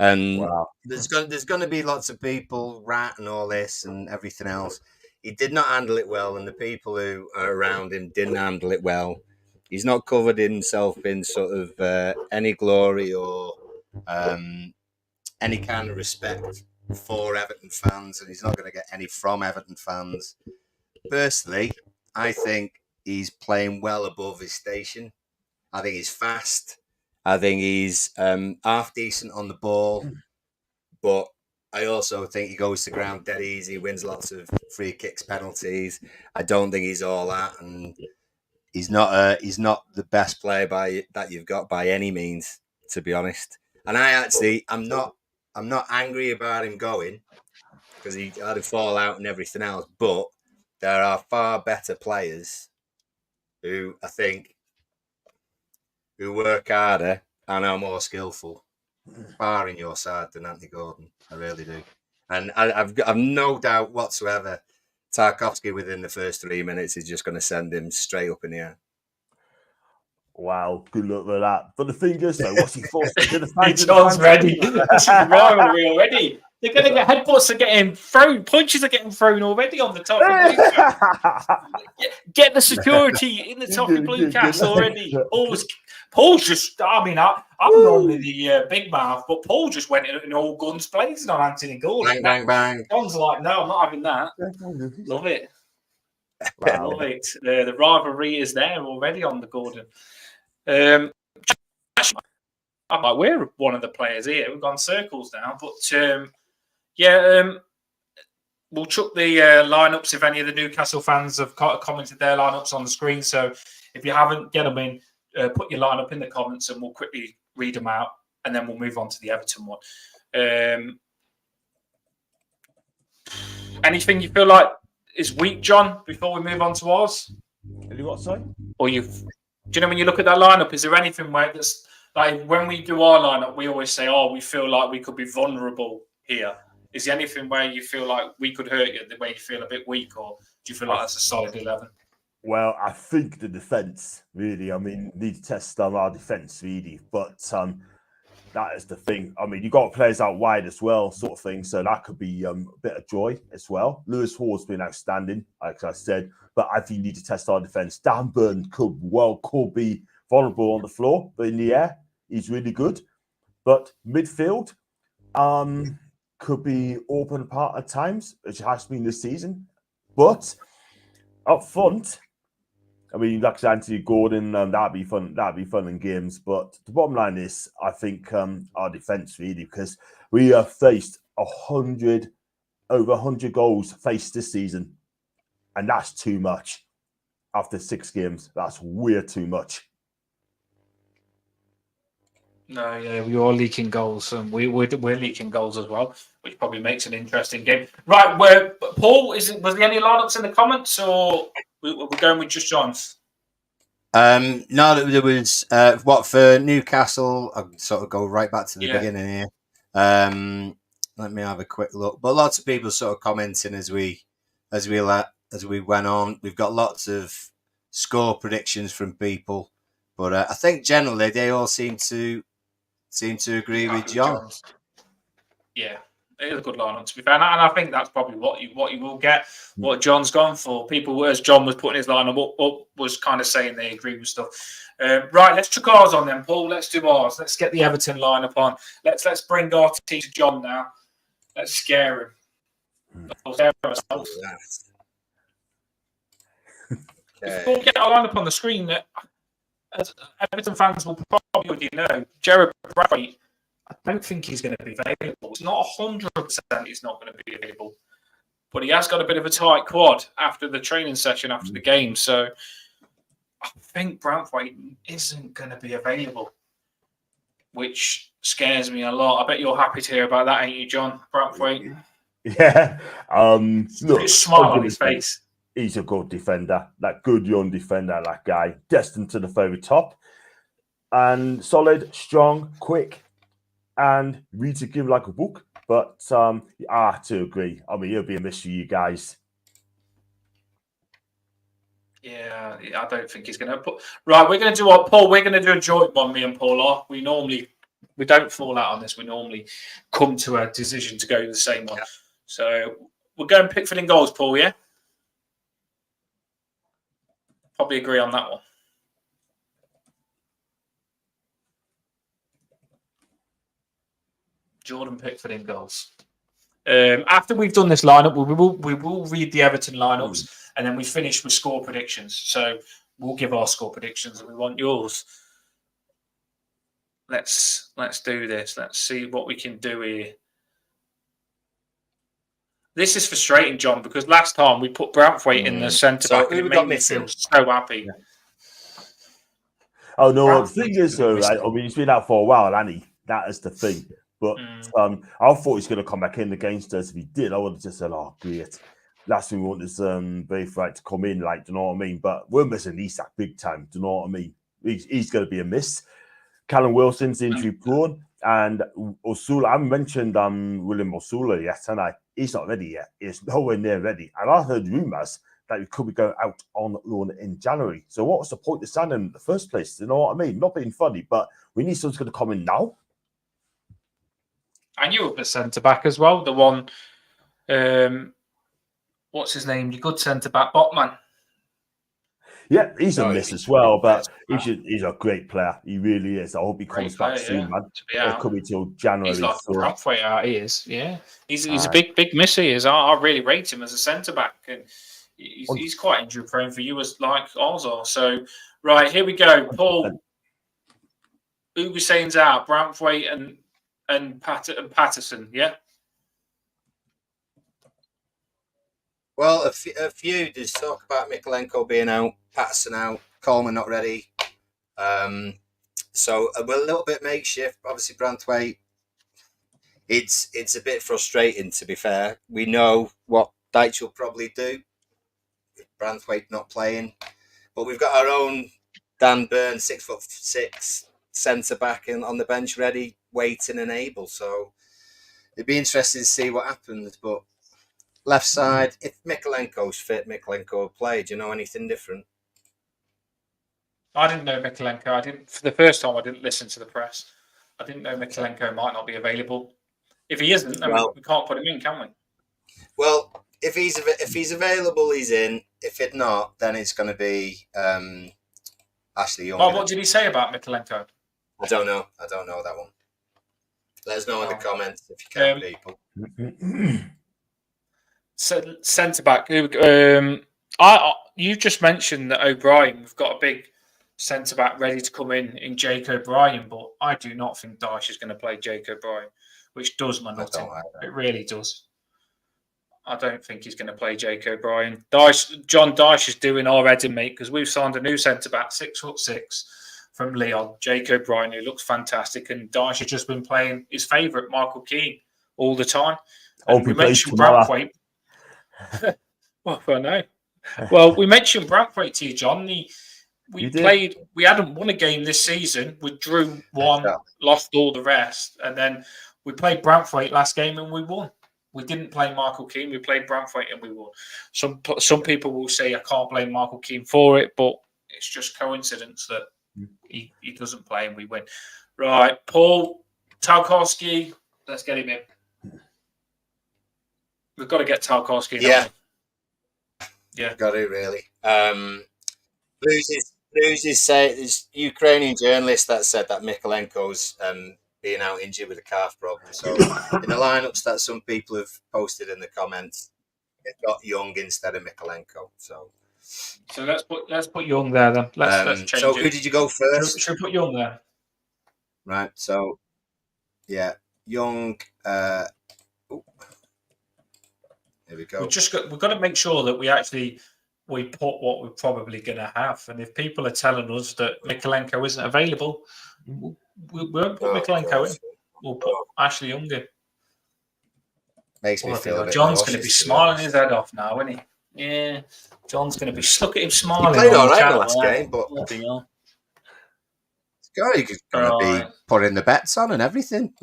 [SPEAKER 3] And
[SPEAKER 2] Wow.
[SPEAKER 3] there's going to be lots of people ratting all this and everything else. He did not handle it well, and the people who are around him didn't handle it well. He's not covered himself in sort of any glory or any kind of respect for Everton fans, and he's not going to get any from Everton fans. Personally, I think he's playing well above his station. I think he's fast. I think he's half decent on the ball, but I also think he goes to ground dead easy, wins lots of free kicks, penalties. I don't think he's all that, and he's not the best player that you've got by any means, to be honest. And I'm not angry about him going because he had a fallout and everything else, but there are far better players who I think who work harder and are more skillful, far in your side than Anthony Gordon. I really do. And I've no doubt whatsoever Tarkowski within the first 3 minutes is just going to send him straight up in the air.
[SPEAKER 2] Wow, good luck with that. But the thing is, though, what's he forced to do?
[SPEAKER 1] John's ready. This is the rivalry already. They're going to get headbutts are getting thrown, punches are getting thrown already on the top of Blue. Get the security in the top of BLUECAST already. Paul's just, I mean, I'm normally the big mouth, but Paul just went in all guns blazing on Anthony Gordon.
[SPEAKER 3] Bang, bang, bang.
[SPEAKER 1] John's like, no, I'm not having that. Love it.
[SPEAKER 2] Wow.
[SPEAKER 1] Love it. The rivalry is there already on the Gordon. I'm like, we're one of the players here. We've gone circles now, but we'll chuck the lineups if any of the Newcastle fans have commented their lineups on the screen. So if you haven't, get them in. Put your lineup in the comments, and we'll quickly read them out, and then we'll move on to the Everton one. Anything you feel like is weak, John? Before we move on to ours,
[SPEAKER 2] Have you what, sorry?
[SPEAKER 1] or do you know when you look at that lineup? Is there anything where that's like when we do our lineup, we always say, "Oh, we feel like we could be vulnerable here." Is there anything where you feel like we could hurt you, the way you feel a bit weak, or do you feel like that's a solid 11?
[SPEAKER 2] Well, I think the defence, really. I mean, need to test on our defence, really. But that is the thing. I mean, you got players out wide as well, sort of thing. So that could be a bit of joy as well. Lewis Hall's been outstanding, like I said. But I think you need to test our defence. Dan Burn could be vulnerable on the floor, but in the air, he's really good. But midfield could be open apart at times, which has been this season. But up front, I mean, like Anthony Gordon, that'd be fun. That'd be fun in games. But the bottom line is, I think our defence really, because we have faced over 100 goals faced this season, and that's too much. After 6 games, that's way too much.
[SPEAKER 1] No, yeah, we are leaking goals, and we're leaking goals as well, which probably makes an interesting game. Right, Paul, was there any lineups in the comments, or we're going with just John's?
[SPEAKER 3] No, there was for Newcastle. I'll sort of go right back to the beginning here. Let me have a quick look. But lots of people sort of commenting as we went on. We've got lots of score predictions from people, but I think generally they all seem to agree with John.
[SPEAKER 1] Yeah, it is a good lineup to be fair, and I think that's probably what you will get. What John's gone for. People, as John was putting his lineup up, was kind of saying they agree with stuff. Right, let's chuck ours on then, Paul. Let's do ours. Let's get the Everton lineup on. Let's bring our team to John now. Let's scare him. Scare ourselves.
[SPEAKER 3] Okay.
[SPEAKER 1] Before we get our lineup on the screen, as Everton fans will probably already know, Jared Bradley, I don't think he's going to be available. It's not 100% he's not going to be available. But he has got a bit of a tight quad after the training session, after the game. So I think Branthwaite isn't going to be available, which scares me a lot. I bet you're happy to hear about that, ain't you, John? Branthwaite?
[SPEAKER 2] Yeah. Look,
[SPEAKER 1] a smile on his face.
[SPEAKER 2] He's a good defender, that good young defender, that guy, destined to the very top. And solid, strong, quick, and reads a game like a book. But I have to agree. I mean, he'll be a miss for you guys.
[SPEAKER 1] Yeah, I don't think he's going to put. Right, we're going to do what, Paul? We're going to do a joint one, me and Paul are. We don't fall out on this. We normally come to a decision to go the same one. Yeah. So we're going Pickford in goals, Paul, yeah? Probably agree on that one. Jordan Pickford in goals. After we've done this lineup, we will read the Everton lineups, and then we finish with score predictions. So we'll give our score predictions, and we want yours. Let's do this. Let's see what we can do here. This is frustrating, John, because last time we put Branthwaite in the centre back, and it made me feel so happy.
[SPEAKER 2] Yeah. Oh no, the thing is, right? I mean, he's been out for a while, hasn't he? That is the thing. But I thought he was going to come back in against us. If he did, I would have just said, "Oh, great." Last thing we want is Braithwaite to come in, like, do you know what I mean? But we're missing Isak big time. Do you know what I mean? He's going to be a miss. Callum Wilson's injury prone, and Osula. I mentioned William Osula yet, and he's not ready yet. He's nowhere near ready. And I heard rumours that he could be going out on loan in January. So what was the point of signing him in the first place? Do you know what I mean? Not being funny, but we need someone's going to come in now.
[SPEAKER 1] And you up at centre back as well. The one, what's his name? Your good centre back, Botman.
[SPEAKER 2] Yeah, he's a miss as well, but he's a great player. He really is. I hope he comes back soon, man. It could be till January.
[SPEAKER 1] He's like a halfway out. He is. Yeah, he's a big miss. He is. I really rate him as a centre back, and he's quite injury prone for you, as like ours are. So right, here we go, Paul. Hugosain's out. Branthwaite and Patterson, yeah?
[SPEAKER 3] Well, a few. There's talk about Mikalenko being out, Patterson out, Coleman not ready. So we're a little bit makeshift. Obviously, Branthwaite, it's a bit frustrating, to be fair. We know what Dyche will probably do with Branthwaite not playing. But we've got our own Dan Burn, 6'6", centre-back on the bench ready, waiting and able. So it'd be interesting to see what happens. But left side, if Mikalenko's fit, Mikalenko will play. Do you know anything different?
[SPEAKER 1] I didn't know Mikalenko. For the first time, I didn't listen to the press. I didn't know Mikalenko might not be available. If he isn't, then we can't put him in, can we?
[SPEAKER 3] Well, if he's available, he's in. If it's not, then it's going to be Ashley Young.
[SPEAKER 1] Well, what did he say about Mikalenko?
[SPEAKER 3] I don't know that one. Let us know in the comments if you can, people.
[SPEAKER 1] So, centre back. You just mentioned that O'Brien. We've got a big centre back ready to come in Jake O'Brien, but I do not think Dyche is going to play Jake O'Brien, which does my nut in. It really does. I don't think he's going to play Jake O'Brien. John Dyche is doing our heading, mate, because we've signed a new centre back, 6'6", from Leon, Jake O'Brien, who looks fantastic, and Dyche has just been playing his favourite, Michael Keane, all the time. And we mentioned Branthwaite. Well, I know. Well, we mentioned Branthwaite to you, John. We hadn't won a game this season. We drew one, lost all the rest, and then we played Branthwaite last game and we won. We didn't play Michael Keane. We played Branthwaite and we won. Some people will say I can't blame Michael Keane for it, but it's just coincidence that he doesn't play and we win. Right, Paul Tarkowski, let's get him in. We've got to get Tarkowski in. Yeah.
[SPEAKER 3] Got it, really. Blues say there's Ukrainian journalist that said that Mikalenko's being out injured with a calf problem. So in the lineups that some people have posted in the comments, they've got Young instead of Mikalenko. So
[SPEAKER 1] So let's put Young there then. Let's change
[SPEAKER 3] so
[SPEAKER 1] it.
[SPEAKER 3] who did you go first?
[SPEAKER 1] Should we put Young there?
[SPEAKER 3] Right. So yeah, Young. Here we go.
[SPEAKER 1] We've got to make sure that we put what we're probably going to have. And if people are telling us that Mikalenko isn't available, we won't put Mikalenko in. We'll put Ashley Young in.
[SPEAKER 3] Makes me feel a bit
[SPEAKER 1] John's going to be
[SPEAKER 3] nauseous,
[SPEAKER 1] smiling his head off now, isn't he? Yeah. John's going to be. Look at him smiling.
[SPEAKER 3] He played all right
[SPEAKER 1] in
[SPEAKER 3] the last game, but
[SPEAKER 1] he's
[SPEAKER 3] going to be putting the bets on and everything.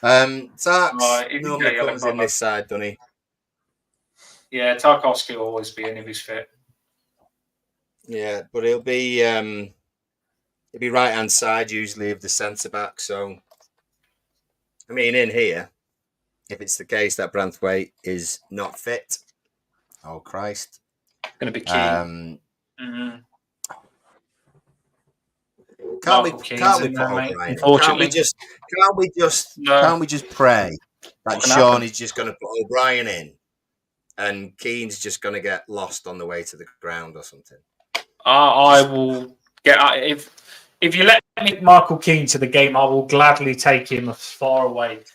[SPEAKER 3] Tarks normally comes in this side, doesn't he?
[SPEAKER 1] Yeah, Tarkovsky will always be in if he's fit.
[SPEAKER 3] Yeah, but he'll be right hand side usually of the centre back. So, I mean, in here, if it's the case that Branthwaite is not fit, oh Christ,
[SPEAKER 1] it's going to be key.
[SPEAKER 3] Can't we put O'Brien? Can't we just pray that Sean is just going to put O'Brien in, and Keane's just going to get lost on the way to the ground or something?
[SPEAKER 1] I will get if you let me Michael Keane to the game, I will gladly take him as far away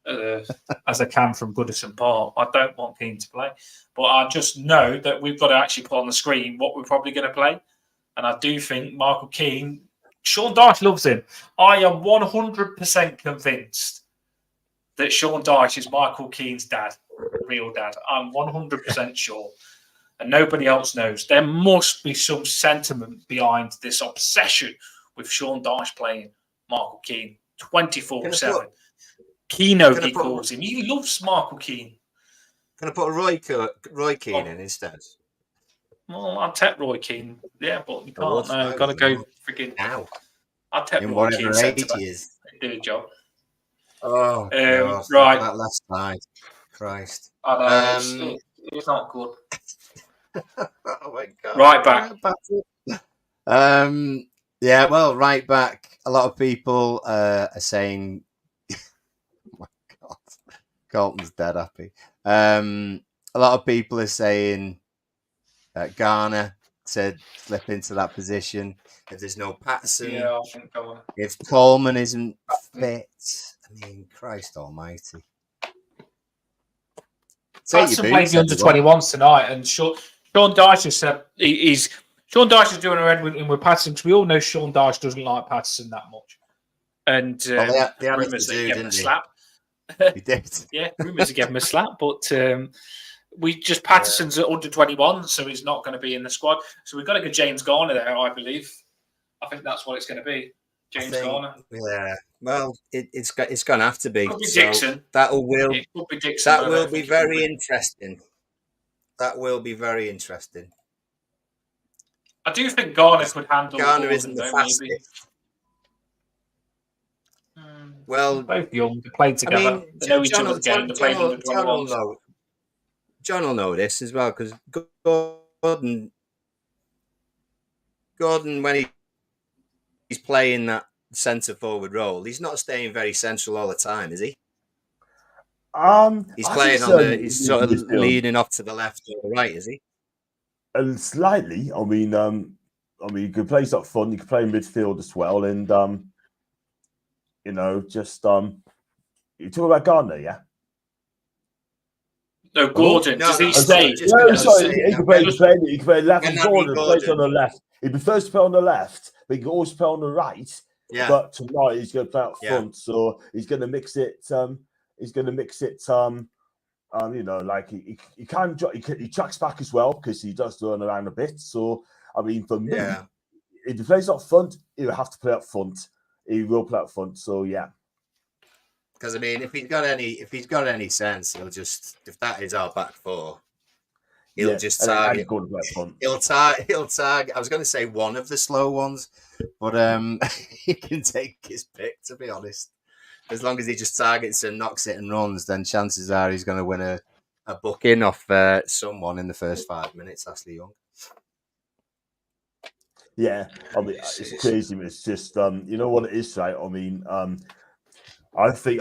[SPEAKER 1] as I can from Goodison Park. I don't want Keane to play, but I just know that we've got to actually put on the screen what we're probably going to play, and I do think Michael Keane. Sean Dyche loves him. I am 100% convinced that Sean Dyche is Michael Keane's dad, real dad. I'm 100% sure. And nobody else knows. There must be some sentiment behind this obsession with Sean Dyche playing Michael Keane 24/7. Keano, he calls him. He loves Michael Keane.
[SPEAKER 3] Can I put Roy Keane in instead?
[SPEAKER 1] Well, I'll take Roy Keane. Yeah, but you can't. No, got to go freaking
[SPEAKER 3] now.
[SPEAKER 1] I'll take
[SPEAKER 3] in
[SPEAKER 1] Roy
[SPEAKER 3] whatever
[SPEAKER 1] Keane
[SPEAKER 3] age he is.
[SPEAKER 1] Do a job.
[SPEAKER 3] Oh, God,
[SPEAKER 1] right.
[SPEAKER 3] That left side. Christ.
[SPEAKER 1] I know, it's not good.
[SPEAKER 3] Oh, my God.
[SPEAKER 1] Right back.
[SPEAKER 3] Yeah, well, right back. A lot of people are saying, oh, my God, Colton's dead happy. A lot of people are saying Garner to slip into that position. If there's no Patterson,
[SPEAKER 1] I think Garner.
[SPEAKER 3] If Coleman isn't fit, I mean, Christ almighty.
[SPEAKER 1] Patterson played the under-21s tonight, and Sean Dyche has said Sean Dyche is doing a red with Patterson, because we all know Sean Dyche doesn't like Patterson that much. And rumours that he gave him a slap.
[SPEAKER 3] He did.
[SPEAKER 1] Yeah, rumours he gave him a slap, but Patterson's at under-21, so he's not going to be in the squad. So we've got to get James Garner there, I believe. I think that's what it's going to be. James Garner.
[SPEAKER 3] Yeah. Well, it's going to have to be.
[SPEAKER 1] Could be Dixon.
[SPEAKER 3] That will
[SPEAKER 1] be Dixon.
[SPEAKER 3] That will be very interesting. That will be very interesting.
[SPEAKER 1] I do think Garner could handle.
[SPEAKER 3] Garner isn't the fastest. Well,
[SPEAKER 1] both young. They played together.
[SPEAKER 3] I mean,
[SPEAKER 1] they know each other's game. They played under 21s.
[SPEAKER 3] John will know this as well, because Gordon, when he's playing that centre forward role, he's not staying very central all the time, is he? He's playing he's sort of leaning off to the left or the right, is he?
[SPEAKER 2] And slightly. I mean, you could play up front, you could play midfield as well, and you talk about Gardner, yeah.
[SPEAKER 1] No, Gordon. Does he stay?
[SPEAKER 2] No, sorry. He can play left and Gordon plays on the left. He prefers to play on the left, but he can also play on the right. Yeah. But tonight he's going to play up front, so he's going to mix it. Like he tracks back as well, because he does run around a bit. So I mean, for me, if he plays up front, he'll have to play up front. He will play up front. So yeah.
[SPEAKER 3] Because I mean, if he's got any sense, he'll just, if that is our back four, he'll just target. He'll target. I was going to say one of the slow ones, but he can take his pick. To be honest, as long as he just targets and knocks it and runs, then chances are he's going to win a booking off someone in the first 5 minutes. Ashley Young.
[SPEAKER 2] Yeah, I mean, it's crazy. It's just you know what it is, right? I mean, I think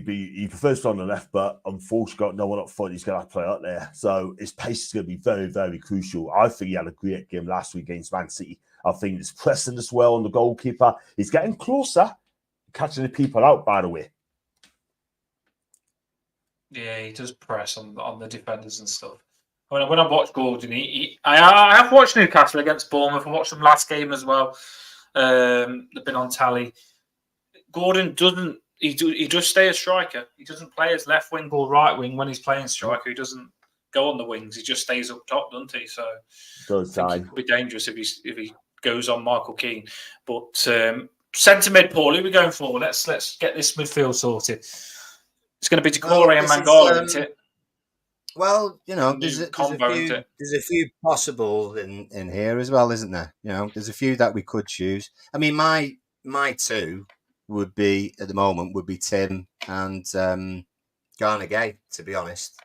[SPEAKER 2] he prefers to on the left, but unfortunately got no one up front. He's going to have to play up there, so his pace is going to be very, very crucial. I think he had a great game last week against Man City. I think he's pressing as well on the goalkeeper. He's getting closer, catching the people out. By the way,
[SPEAKER 1] Yeah, he does press on the defenders and stuff. When I watch Gordon, I have watched Newcastle against Bournemouth. I watched them last game as well. They've been on tally. Gordon doesn't. He does stay a striker. He doesn't play as left wing or right wing when he's playing striker. He doesn't go on the wings. He just stays up top, doesn't he? So I think it could be dangerous if he goes on Michael Keane. But centre mid, Paul, who are we going for? Let's get this midfield sorted. It's going to be Decore and Mangala, isn't it?
[SPEAKER 3] Well, there's a few possible in here as well, isn't there? There's a few that we could choose. I mean, my two would be at the moment would be Tim and Garner Gay. To be honest,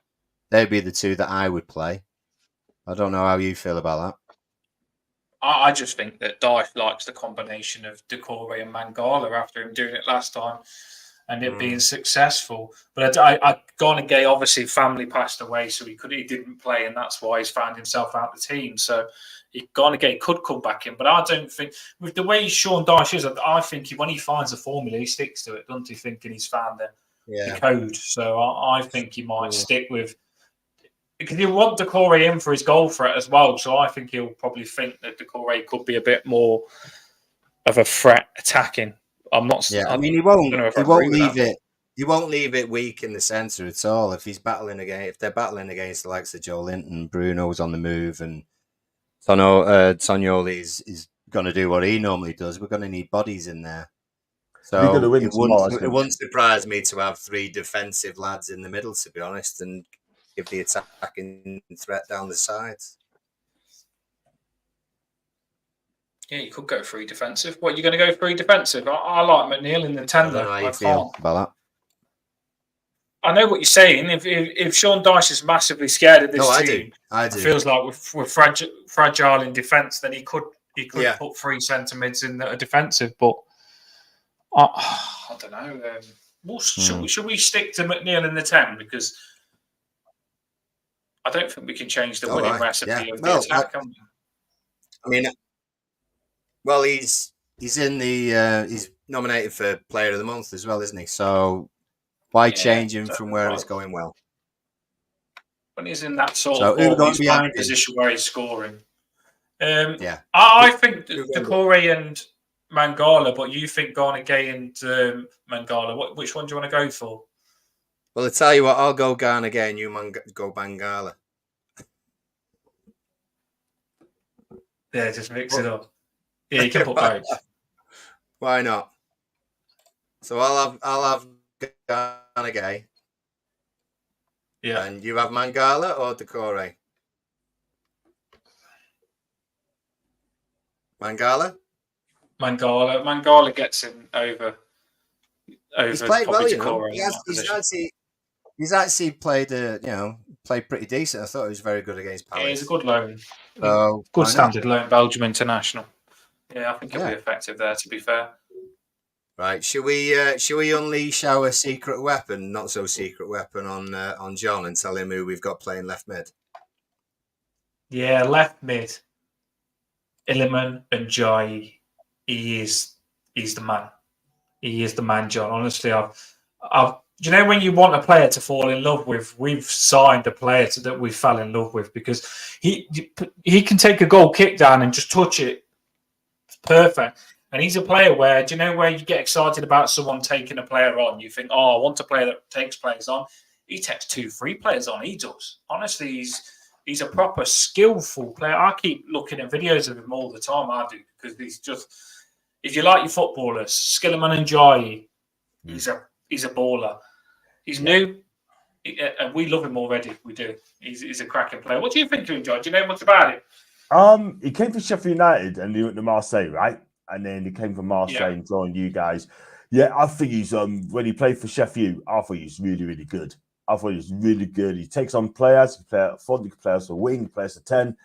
[SPEAKER 3] they'd be the two that I would play. I don't know how you feel about that.
[SPEAKER 1] I just think that Dyche likes the combination of Decore and Mangala after him doing it last time and it being successful. But Garner Gay, obviously, family passed away, so he didn't play, and that's why he's found himself out of the team. So Garner Gay could come back in, but I don't think, with the way Sean Dyche is, I think when he finds a formula, he sticks to it, doesn't he? Thinking he's found the code. So I think he might stick with, because you want Decore in for his goal threat as well. So I think he'll probably think that Decore could be a bit more of a threat attacking. I'm not.
[SPEAKER 3] Yeah, I mean, he won't leave it. He won't leave it weak in the centre at all. If they're battling against the likes of Joe Linton, Bruno's on the move, and Tonioli is going to do what he normally does. We're going to need bodies in there. So it wouldn't surprise me to have three defensive lads in the middle, to be honest, and give the attacking threat down the sides.
[SPEAKER 1] Yeah, you could go free defensive. What, you're going to go free defensive? I like McNeil in the 10.
[SPEAKER 3] I don't feel about that.
[SPEAKER 1] I know what you're saying. If Sean Dyche is massively scared of this team,
[SPEAKER 3] I do.
[SPEAKER 1] It feels like we're fragile in defence, then he could put three centre mids in that are defensive. But I don't know. Should we stick to McNeil in the 10? Because I don't think we can change the winning recipe of the attack.
[SPEAKER 3] I mean, well, he's in the he's nominated for Player of the Month as well, isn't he? So why change him from where he's going well?
[SPEAKER 1] When he's in that sort of position where he's scoring. I think Decore and Mangala, but you think Garner Gay and Mangala. Which one do you want to go for?
[SPEAKER 3] Well, I tell you what, I'll go Garner Gay and you go Mangala.
[SPEAKER 1] Yeah, just mix it up. Yeah, you can put both.
[SPEAKER 3] Why not? So I'll have Garner Gay.
[SPEAKER 1] Yeah.
[SPEAKER 3] And you have Mangala or Decore? Mangala?
[SPEAKER 1] Mangala gets him over.
[SPEAKER 3] He's played well, He's actually played pretty decent. I thought he was very good against Palace.
[SPEAKER 1] Yeah, he's a good loan.
[SPEAKER 3] So,
[SPEAKER 1] good standard loan, Belgium international. Yeah, I think he'll be effective there, to be fair.
[SPEAKER 3] Right, should we unleash our secret weapon, not so secret weapon on John and tell him who we've got playing left mid?
[SPEAKER 1] Yeah, left mid. Illiman and Jai. He's the man. He is the man, John. Honestly, do you know when you want a player to fall in love with? We've signed a player that we fell in love with because he can take a goal kick down and just touch it. It's perfect. And he's a player where, do you know where you get excited about someone taking a player on? You think, I want a player that takes players on. He takes 2-3 players on. He does. Honestly, he's a proper skillful player. I keep looking at videos of him all the time. I do, because he's just, if you like your footballers, Skillerman and Jai, he's a baller. He's new, and we love him already. We do. He's a cracking player. What do you think of him, John? Do you know much about him?
[SPEAKER 2] He came from Sheffield United and he went to Marseille, right? And then he came from Marseille and joined you guys. Yeah, I think he's when he played for Sheffield, I thought he was really, really good. I thought he was really good. He takes on players, he can play up front, he can play as a wing, he plays a 10.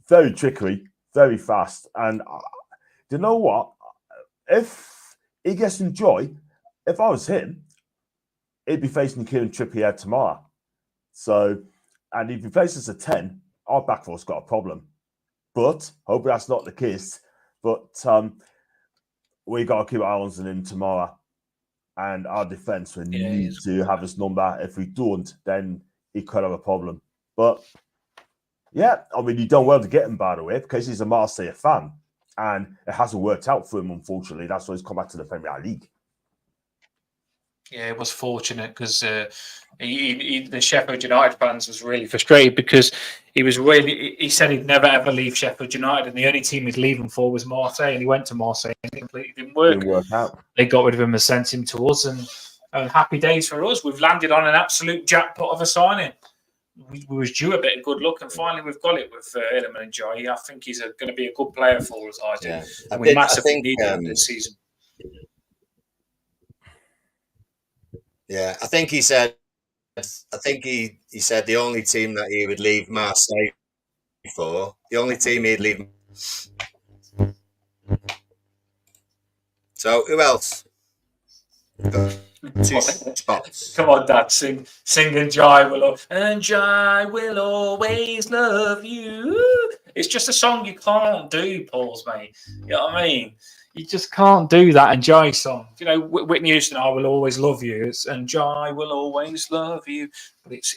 [SPEAKER 2] Very trickery, very fast. And you know what? If he gets some joy, if I was him, he'd be facing Kieran Trippier tomorrow. So, and if he faces a 10, our back four's got a problem. But hopefully that's not the case. But we got to keep our eyes on him tomorrow. And our defence, we need to have his number. If we don't, then he could have a problem. But yeah, I mean, you've done well to get him, by the way, because he's a Marseille fan. And it hasn't worked out for him, unfortunately. That's why he's come back to the Premier League.
[SPEAKER 1] Yeah, it was fortunate because the Sheffield United fans was really frustrated because he said he'd never ever leave Sheffield United, and the only team he'd leave him for was Marseille, and he went to Marseille and it completely didn't work.
[SPEAKER 2] Out.
[SPEAKER 1] They got rid of him and sent him to us, and happy days for us. We've landed on an absolute jackpot of a signing. We was due a bit of good luck, and finally we've got it with Iliman Ndiaye. I think he's going to be a good player for us. I do.
[SPEAKER 3] Yeah.
[SPEAKER 1] And we massively need him this season.
[SPEAKER 3] Yeah, I think he said the only team that he would leave Marseille for, the only team he'd leave. So who else? Two spots.
[SPEAKER 1] Come on, Dad, sing Ndiaye will always love you. It's just a song you can't do, Pauls, mate. You know what I mean? You just can't do that Ndiaye song. You know, Whitney Houston, I will always love you. It's Ndiaye will always love you. But it's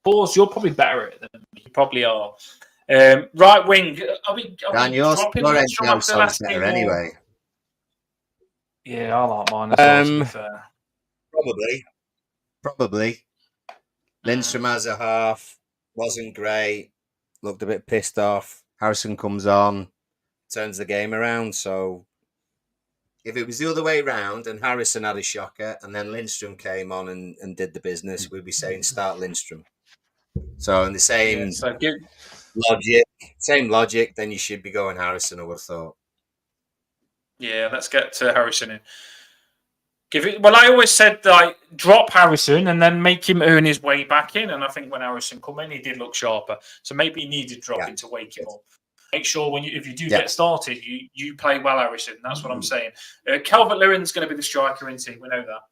[SPEAKER 1] Pauls, you're probably better at it than me. You probably are. Right wing.
[SPEAKER 3] Dan, your NPL song's better anyway.
[SPEAKER 1] Yeah, I like mine as well, to be fair.
[SPEAKER 3] Probably. Lindstrom as a half wasn't great. Looked a bit pissed off. Harrison comes on, turns the game around. So if it was the other way round and Harrison had a shocker and then Lindstrom came on and did the business, we'd be saying start Lindstrom. So in the same logic, then you should be going Harrison, I would have thought.
[SPEAKER 1] Yeah, let's get Harrison in. I always said drop Harrison and then make him earn his way back in. And I think when Harrison come in, he did look sharper. So maybe you needed dropping to wake him up. Make sure if you do get started, you play well, Harrison. That's what I'm saying. Calvert-Lewin's going to be the striker, isn't he? We know that.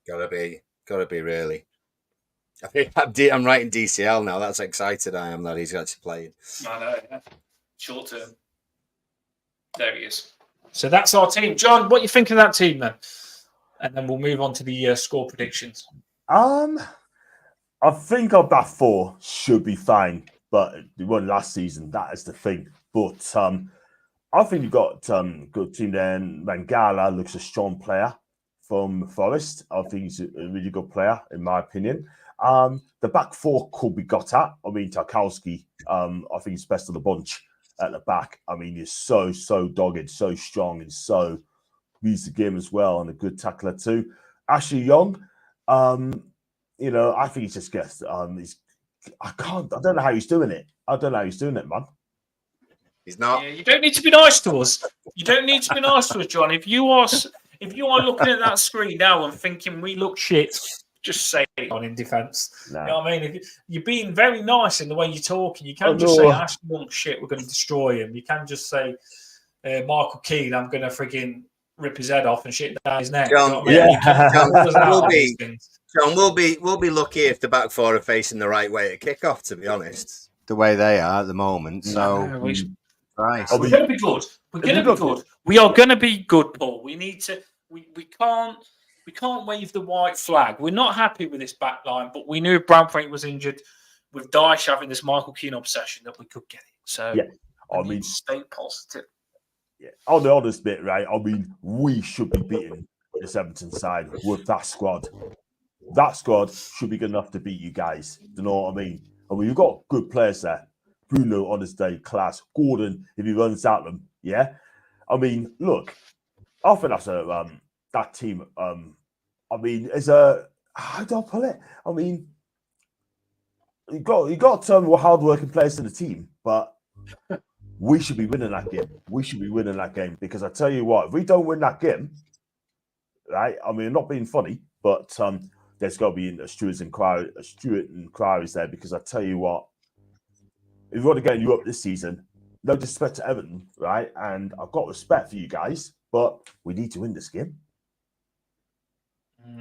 [SPEAKER 3] Gotta be really. I think I'm writing DCL now. That's excited I am that he's actually playing.
[SPEAKER 1] I know. Yeah. Short term. There he is. So that's our team. John, what do you think of that team then? And then we'll move on to the score predictions.
[SPEAKER 2] I think our back four should be fine, but we won last season. That is the thing. But I think you've got a good team there. Mangala looks a strong player from Forest. I think he's a really good player, in my opinion. The back four could be got at. I mean, Tarkowski, I think he's best of the bunch at the back. I mean, he's so dogged, so strong, and so reads the game as well, and a good tackler too. Ashley Young, I think he just gets. I don't know how he's doing it. Man.
[SPEAKER 3] He's not.
[SPEAKER 1] Yeah, you don't need to be nice to us. John. If you are looking at that screen now and thinking we look shit, just say it on in defence. No. You know what I mean? If you're being very nice in the way you're talking, you can't just say Ashley Young shit, we're going to destroy him. You can just say Michael Keane, I'm going to frigging rip his head off and shit down his neck.
[SPEAKER 3] John,
[SPEAKER 1] you know
[SPEAKER 3] John, we'll be lucky if the back four are facing the right way at kickoff, to be honest. The way they are at the moment. So
[SPEAKER 1] we're going to be good. We are going to be good, Paul. We need to we can't wave the white flag. We're not happy with this back line, but we knew if Bradford was injured, with Dyche having this Michael Keane obsession, that we could get it. So stay positive.
[SPEAKER 2] Yeah, on the honest bit, right? I mean, we should be beating this Everton side with that squad. That squad should be good enough to beat you guys. Do you know what I mean? I mean, you've got good players there. Bruno on his day, class. Gordon, if he runs at them, yeah. I mean, look, I think that's that team. I mean, is how do I put it? I mean, you got some hard-working players in the team, but we should be winning that game. Because I tell you what, if we don't win that game, right? I mean, not being funny, but there's got to be a Stuart inquiries there. Because I tell you what, if we want to get you up this season, no disrespect to Everton, right? And I've got respect for you guys, but we need to win this game.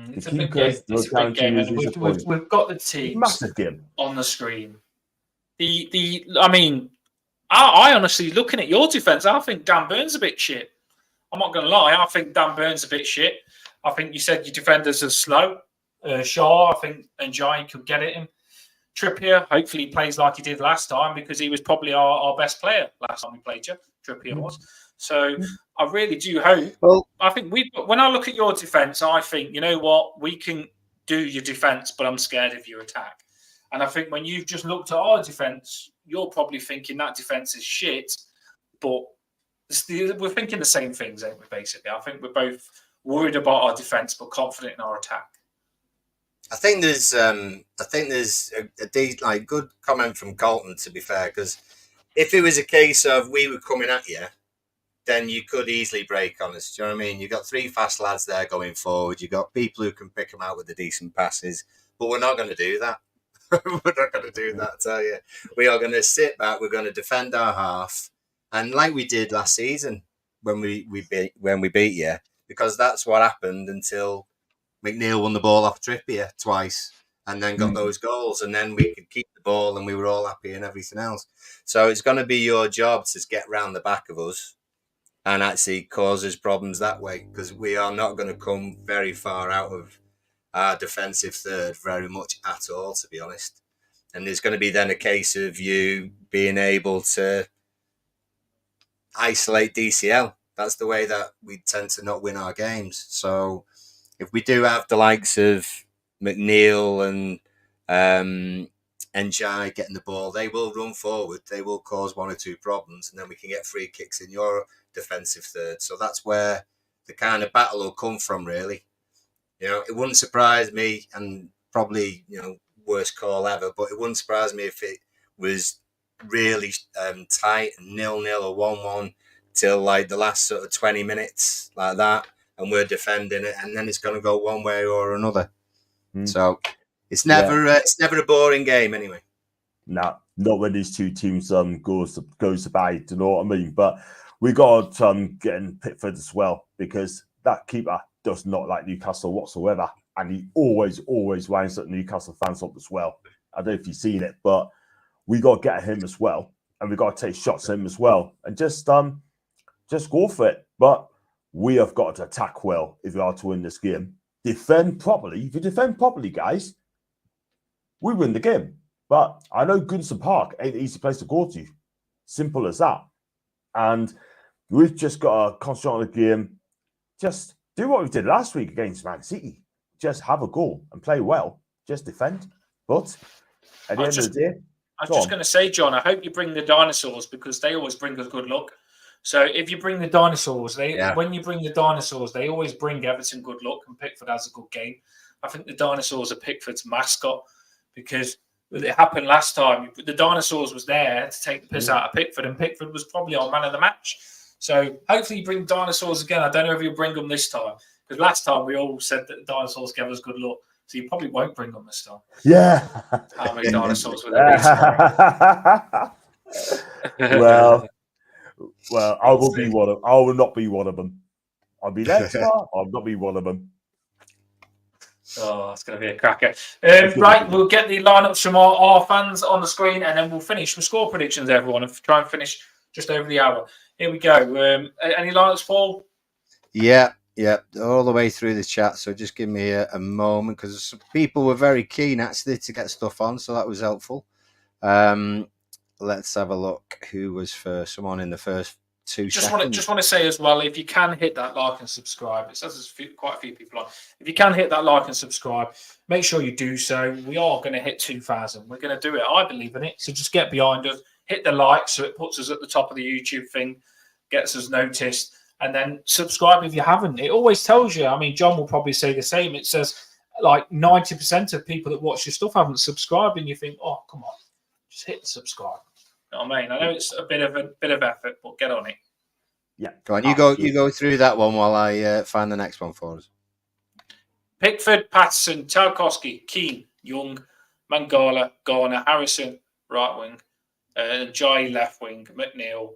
[SPEAKER 1] It's
[SPEAKER 2] The
[SPEAKER 1] a big game.
[SPEAKER 2] keepers don't
[SPEAKER 1] It's a big
[SPEAKER 2] guarantee
[SPEAKER 1] game,
[SPEAKER 2] you
[SPEAKER 1] and
[SPEAKER 2] disappoint.
[SPEAKER 1] we've got the
[SPEAKER 2] It's a
[SPEAKER 1] teams
[SPEAKER 2] massive game.
[SPEAKER 1] on the screen. I mean, I honestly, looking at your defense, I think Dan Burns a bit shit. I'm not going to lie. I think Dan Burns a bit shit. I think you said your defenders are slow. Shaw, I think, and Giant could get at him. Trippier, hopefully he plays like he did last time because he was probably our best player last time we played you. Trippier was. So I really do hope.
[SPEAKER 3] Well,
[SPEAKER 1] I think when I look at your defence, I think, you know what, we can do your defence, but I'm scared of your attack. And I think when you've just looked at our defence, you're probably thinking that defence is shit, but we're thinking the same things, ain't we, basically? I think we're both worried about our defence, but confident in our attack.
[SPEAKER 3] I think there's a good comment from Colton, to be fair, because if it was a case of we were coming at you, then you could easily break on us. Do you know what I mean? You've got three fast lads there going forward. You've got people who can pick them out with the decent passes, but we're not going to do that. We're not going to do that, I tell you. We are going to sit back. We're going to defend our half, and like we did last season when we beat you, because that's what happened until McNeil won the ball off Trippier twice and then got those goals, and then we could keep the ball and we were all happy and everything else. So it's going to be your job to get round the back of us and actually cause us problems that way, because we are not going to come very far out of our defensive third very much at all, to be honest. And there's going to be then a case of you being able to isolate DCL. That's the way that we tend to not win our games. So if we do have the likes of McNeil and Njai getting the ball, they will run forward. They will cause one or two problems, and then we can get free kicks in your defensive third. So that's where the kind of battle will come from, really. You know, it wouldn't surprise me, and probably, you know, worst call ever, but it wouldn't surprise me if it was really tight and 0-0 or 1-1 till like the last sort of 20 minutes like that, and we're defending it, and then it's going to go one way or another. So it's never a boring game anyway.
[SPEAKER 2] Nah, not when these two teams goes to bite, you know what I mean? But we got getting Pickford as well, because that keeper does not like Newcastle whatsoever, and he always winds up Newcastle fans up as well. I don't know if you've seen it, but we got to get at him as well, and we got to take shots at him as well, and just go for it. But we have got to attack well if we are to win this game. Defend properly. If you defend properly, guys, we win the game. But I know Goodison Park ain't an easy place to go to. Simple as that. And we've just got to concentrate on the game. Just do what we did last week against Man City. Just have a goal and play well. Just defend. But at the end of the day,
[SPEAKER 1] I was just going to say, John, I hope you bring the dinosaurs, because they always bring us good luck. So if you bring the dinosaurs, when you bring the dinosaurs, they always bring Everton good luck, and Pickford has a good game. I think the dinosaurs are Pickford's mascot, because it happened last time. The dinosaurs was there to take the piss out of Pickford, and Pickford was probably our man of the match. So hopefully you bring dinosaurs again. I don't know if you'll bring them this time, because last time we all said that the dinosaurs gave us good luck. So you probably won't bring them this time.
[SPEAKER 2] Yeah.
[SPEAKER 1] How many dinosaurs will there be tomorrow?
[SPEAKER 2] Well, I will be one of. I will not be one of them. I'll be there tomorrow. I'll not be one of them.
[SPEAKER 1] Oh, it's going to be a cracker. Right, we'll get the lineups from our fans on the screen, and then we'll finish with score predictions, everyone, and try and finish just over the hour. Here we go. Any lineups, Paul?
[SPEAKER 3] Yeah, all the way through the chat. So just give me a moment, because people were very keen actually to get stuff on, so that was helpful. Let's have a look. Who was first? Someone in the first 2 seconds.
[SPEAKER 1] Just want to say as well, if you can hit that like and subscribe, it says there's quite a few people on. If you can hit that like and subscribe, make sure you do so. We are going to hit 2,000. We're going to do it. I believe in it. So just get behind us, hit the like, so it puts us at the top of the YouTube thing, gets us noticed, and then subscribe if you haven't. It always tells you. I mean, John will probably say the same. It says like 90% of people that watch your stuff haven't subscribed, and you think, oh, come on, just hit subscribe. You know what I mean? I know it's a bit of effort, but get on it.
[SPEAKER 2] Yeah.
[SPEAKER 3] Go on, you go through that one while I find the next one for us.
[SPEAKER 1] Pickford, Patterson, Tarkowski, Keane, Young, Mangala, Garner, Harrison, right wing, Jai left wing, McNeil,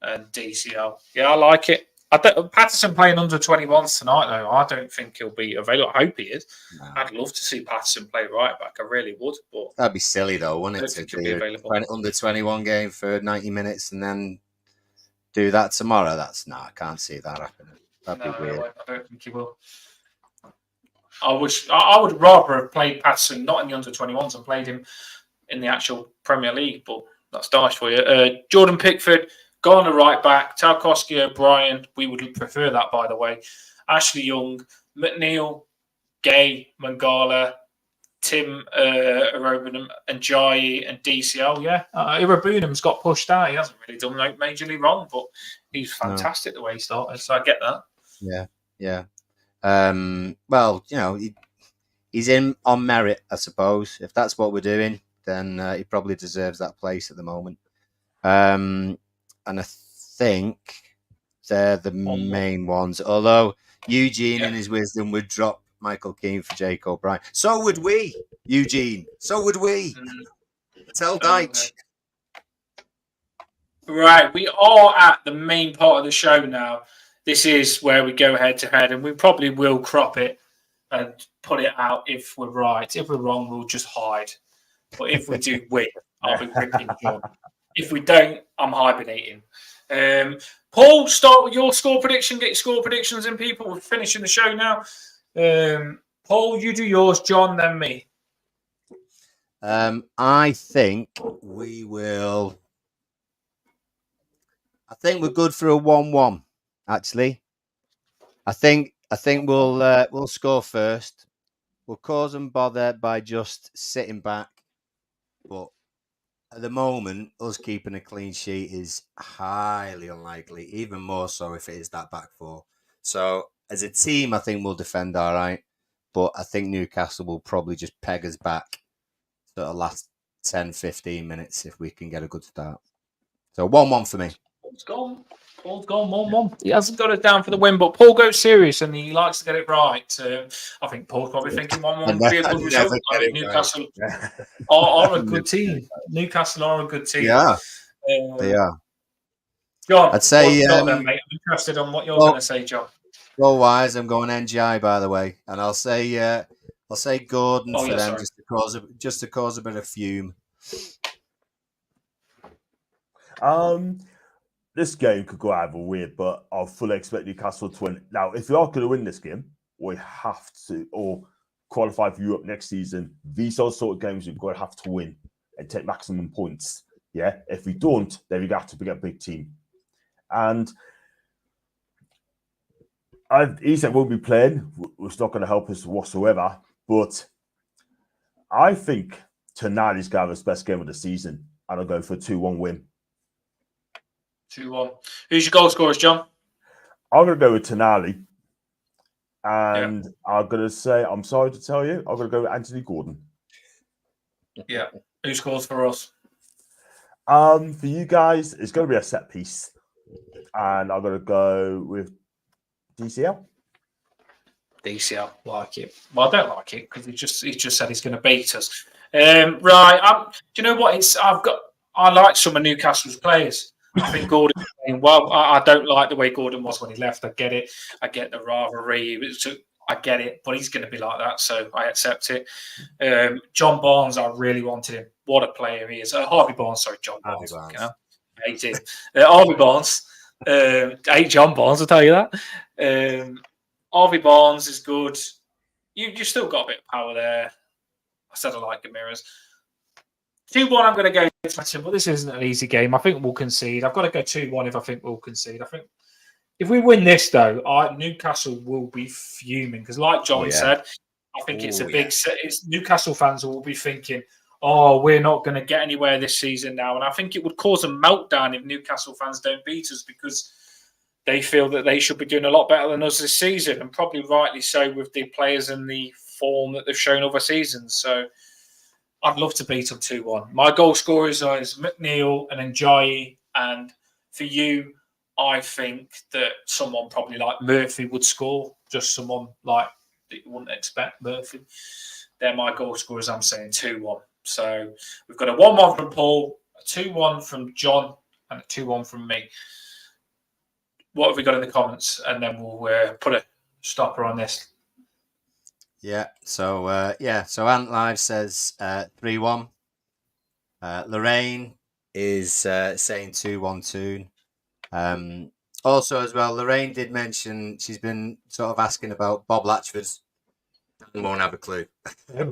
[SPEAKER 1] and DCL. Yeah, I like it. Patterson playing under 21s tonight, though. I don't think he'll be available. I hope he is.
[SPEAKER 3] No.
[SPEAKER 1] I'd love to see Patterson play right back. I really would. But
[SPEAKER 3] That'd be silly, though,
[SPEAKER 1] I
[SPEAKER 3] wouldn't
[SPEAKER 1] don't
[SPEAKER 3] it?
[SPEAKER 1] think
[SPEAKER 3] To
[SPEAKER 1] he'll be
[SPEAKER 3] do
[SPEAKER 1] available.
[SPEAKER 3] under 21 game for 90 minutes and then do that tomorrow. I can't see that happening. That'd be weird.
[SPEAKER 1] I don't think he will. I would rather have played Patterson not in the under 21s and played him in the actual Premier League, but that's nice for you. Jordan Pickford, go on the right back. Tarkowski, O'Brien, we would prefer that, by the way. Ashley Young, McNeil, Gay, Mangala, Tim Irobunam, and Jai and DCL. Yeah, Irobunam's got pushed out. He hasn't really done majorly wrong, but he's fantastic the way he started, so I get that.
[SPEAKER 3] Yeah. Well, he's in on merit, I suppose. If that's what we're doing, then he probably deserves that place at the moment. And I think they're the main ones. Although Eugene, in his wisdom, would drop Michael Keane for Jake O'Brien. So would we, Eugene. So would we. Tell Deitch.
[SPEAKER 1] Right, we are at the main part of the show now. This is where we go head to head, and we probably will crop it and put it out if we're right. If we're wrong, we'll just hide. But if we do win, I'll be ripping John. If we don't, I'm hibernating. Paul, start with your score prediction. Get your score predictions in, people. We're finishing the show now. Paul, you do yours. John, then me.
[SPEAKER 3] I think we will. I think we're good for a 1-1. Actually, I think we'll score first. We'll cause them bother by just sitting back, but at the moment, us keeping a clean sheet is highly unlikely. Even more so if it is that back four. So as a team, I think we'll defend all right, but I think Newcastle will probably just peg us back to the last 10-15 minutes if we can get a good start. So 1-1 for me.
[SPEAKER 1] Paul's gone 1-1. He hasn't got it down for the win, but Paul goes serious and he likes to get it right. I think Paul's probably thinking 1-1 would be a good result. I mean, Newcastle are a good team. Newcastle are a good team.
[SPEAKER 3] Yeah, they are.
[SPEAKER 1] John,
[SPEAKER 3] I'd say,
[SPEAKER 1] then, mate? I'm interested on what you're going to say, John.
[SPEAKER 3] Goal wise, I'm going NGI, by the way, and I'll say Gordon for them sorry. just to cause a bit of fume.
[SPEAKER 2] This game could go either way, but I'll fully expect Newcastle to win. Now, if we are going to win this game, we have to, or qualify for Europe next season, these are sort of games we've got to have to win and take maximum points. Yeah, if we don't, then we have to be a big team. And Isak won't be playing, which is not going to help us whatsoever. But I think tonight is Gareth's best game of the season, and I'll go for a 2-1 win.
[SPEAKER 1] 2-1. Who's your goal scorers, John?
[SPEAKER 2] I'm going to go with Tonali. And I'm going to say, I'm sorry to tell you, I'm going to go with Anthony Gordon.
[SPEAKER 1] Yeah. Who scores for us?
[SPEAKER 2] For you guys, it's going to be a set piece. And I'm going to go with DCL.
[SPEAKER 1] DCL, like it. Well, I don't like it because he just said he's going to beat us. Right. Do you know what? I like some of Newcastle's players. I think Gordon's playing well. I don't like the way Gordon was when he left. I get it. I get the rivalry. I get it. But he's going to be like that, so I accept it. John Barnes, I really wanted him. What a player he is. Harvey Barnes, sorry, John Barnes. You know? I hate him. Harvey Barnes. I hate John Barnes, I'll tell you that. Harvey Barnes is good. You've still got a bit of power there. I said I like the mirrors. 2-1, I'm going to go to, but this isn't an easy game. I think we'll concede. I've got to go 2-1 if I think we'll concede. I think if we win this, though, Newcastle will be fuming because, like John said, I think it's a big set. Newcastle fans will be thinking, oh, we're not going to get anywhere this season now. And I think it would cause a meltdown if Newcastle fans don't beat us because they feel that they should be doing a lot better than us this season, and probably rightly so with the players and the form that they've shown other seasons. So I'd love to beat them 2-1. My goal scorers are McNeil and Njayi. And for you, I think that someone probably like Murphy would score. Just someone like that you wouldn't expect Murphy. They're my goal scorers. I'm saying 2-1. So we've got a 1-1 from Paul, a 2-1 from John, and a 2-1 from me. what have we got in the comments, and then we'll put a stopper on this.
[SPEAKER 3] Yeah. So Ant Live says 3-1. Lorraine is saying 2-1 too. Also, as well, Lorraine did mention she's been sort of asking about Bob Latchford. I won't have a clue.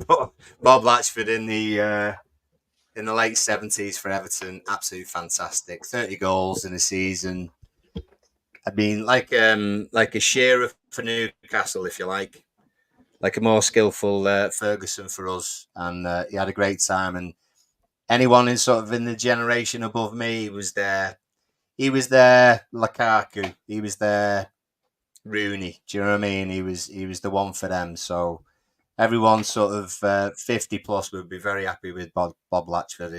[SPEAKER 3] Bob Latchford in the late 70s for Everton, absolutely fantastic. 30 goals in a season. I mean, like a Shearer for Newcastle, if you like a more skillful Ferguson for us, and he had a great time. And anyone in sort of in the generation above me, he was there. He was there, Lukaku. He was there, Rooney. Do you know what I mean? He was the one for them. So everyone sort of 50 plus would be very happy with Bob Latchford.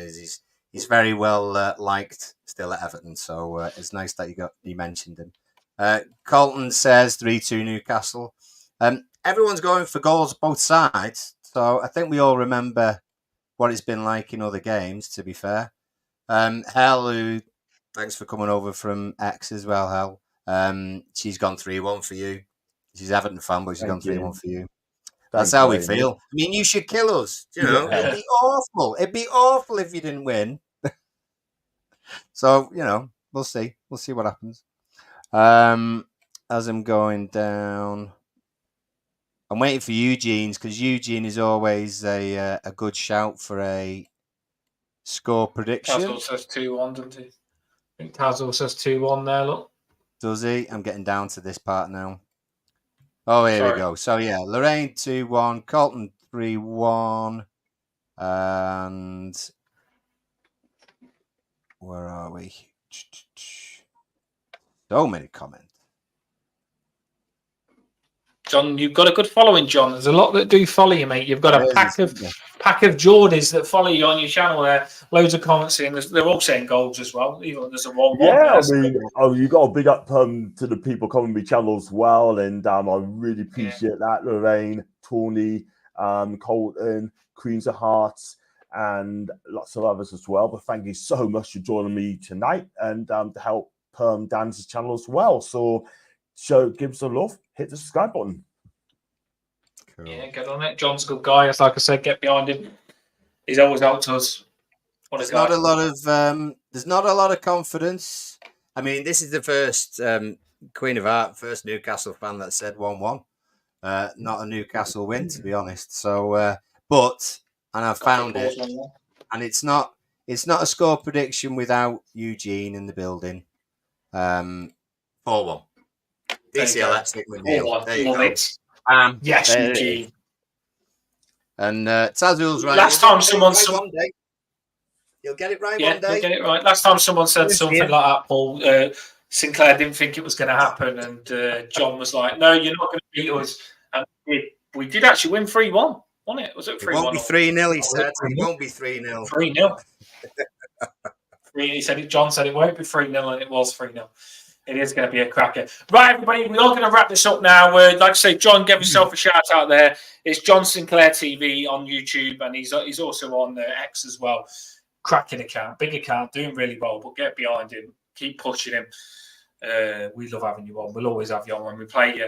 [SPEAKER 3] He's very well liked still at Everton. So it's nice that you mentioned him. Colton says 3-2 Newcastle. Everyone's going for goals both sides. So I think we all remember what it's been like in other games, to be fair. Hell, who thanks for coming over from X as well, Hel. She's gone 3-1 for you. She's Everton fan, but she's gone 3-1 for you. That's how we feel. I mean, you should kill us. You know, it'd be awful. It'd be awful if you didn't win. So, we'll see. We'll see what happens. As I'm going down, I'm waiting for Eugene's, because Eugene is always a good shout for a score prediction.
[SPEAKER 1] Tazzel says 2-1, doesn't he? I think Tazzel says 2-1 there, look.
[SPEAKER 3] Does he? I'm getting down to this part now. Oh, here we go. So, yeah, Lorraine 2-1, Colton 3-1, and where are we? So many comments.
[SPEAKER 1] John, you've got a good following, John. There's a lot that do follow you, mate. You've got a pack of Geordies that follow you on your channel there. Loads of comments in. They're all saying goals as well. Even there's a 1-1.
[SPEAKER 2] Yeah, I mean, you got a big up to the people coming to my channel as well, and I really appreciate that. Lorraine, Tony, Colton, Queens of Hearts, and lots of others as well. But thank you so much for joining me tonight, and to help Dan's channel as well. So give us a love, hit the subscribe button.
[SPEAKER 3] Cool.
[SPEAKER 1] Yeah, get on it. John's a good guy. As like I said, get behind him. He's always helped us.
[SPEAKER 3] There's not a lot of confidence. I mean, this is the first Queen of Art, first Newcastle fan that said 1-1. Not a Newcastle win, to be honest. So, and I've found it, and it's not a score prediction without Eugene in the building. 4-1. DCLX Nick McNeil. There you go.
[SPEAKER 1] Yes, Eugene.
[SPEAKER 3] And Tazul's right.
[SPEAKER 1] Last time someone
[SPEAKER 3] one day. You'll get it right one day.
[SPEAKER 1] You'll get it right. Last time someone said something like that, Paul, Sinclair didn't think it was going to happen, and John was like, "No, you're not going to beat us." And we did actually win 3-1, wasn't it? Was it 3-1?
[SPEAKER 3] It won't be 3-0. He said it won't be 3-0.
[SPEAKER 1] 3-0. He said John said it won't be 3-0, and it was 3-0. It is going to be a cracker. Right, everybody, we are going to wrap this up now. Like I say, John, give yourself a shout out there. It's John Sinclair TV on YouTube, and he's also on X as well. Cracking account, big account, doing really well, but get behind him. Keep pushing him. We love having you on. We'll always have you on when we play you.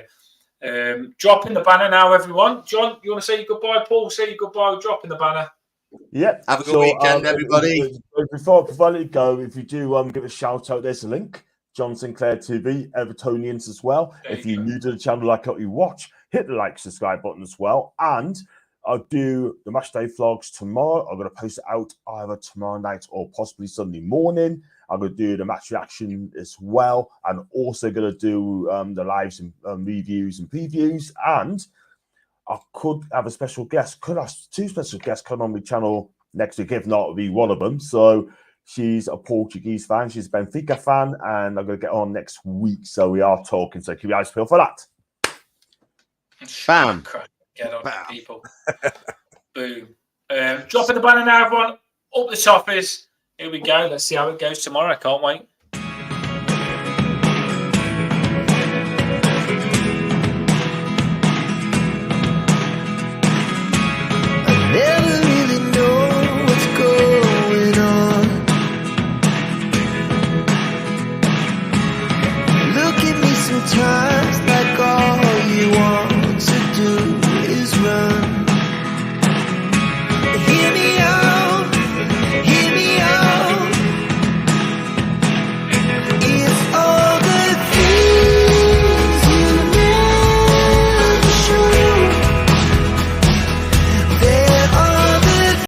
[SPEAKER 1] Dropping the banner now, everyone. John, you want to say your goodbye? Paul, say your goodbye. Dropping the banner.
[SPEAKER 2] Yeah.
[SPEAKER 3] Have a good weekend, everybody.
[SPEAKER 2] Before I let you go, if you do give a shout out, there's a link. John Sinclair TV, Evertonians as well. If you're new to the channel, like what you watch, hit the like, subscribe button as well. And I'll do the match day vlogs tomorrow. I'm going to post it out either tomorrow night or possibly Sunday morning. I'm going to do the match reaction as well. And also going to do the lives and reviews and previews. And I could have a special guest. Could have 2 special guests come on my channel next week. If not, it'll be one of them. So she's a Portuguese fan. She's a Benfica fan. And I'm going to get on next week. So we are talking. So keep your eyes peeled for that.
[SPEAKER 3] Bam.
[SPEAKER 1] Get on it, people. Boom. Dropping the banner now, everyone. Up the top is. Here we go. Let's see how it goes tomorrow. I can't wait.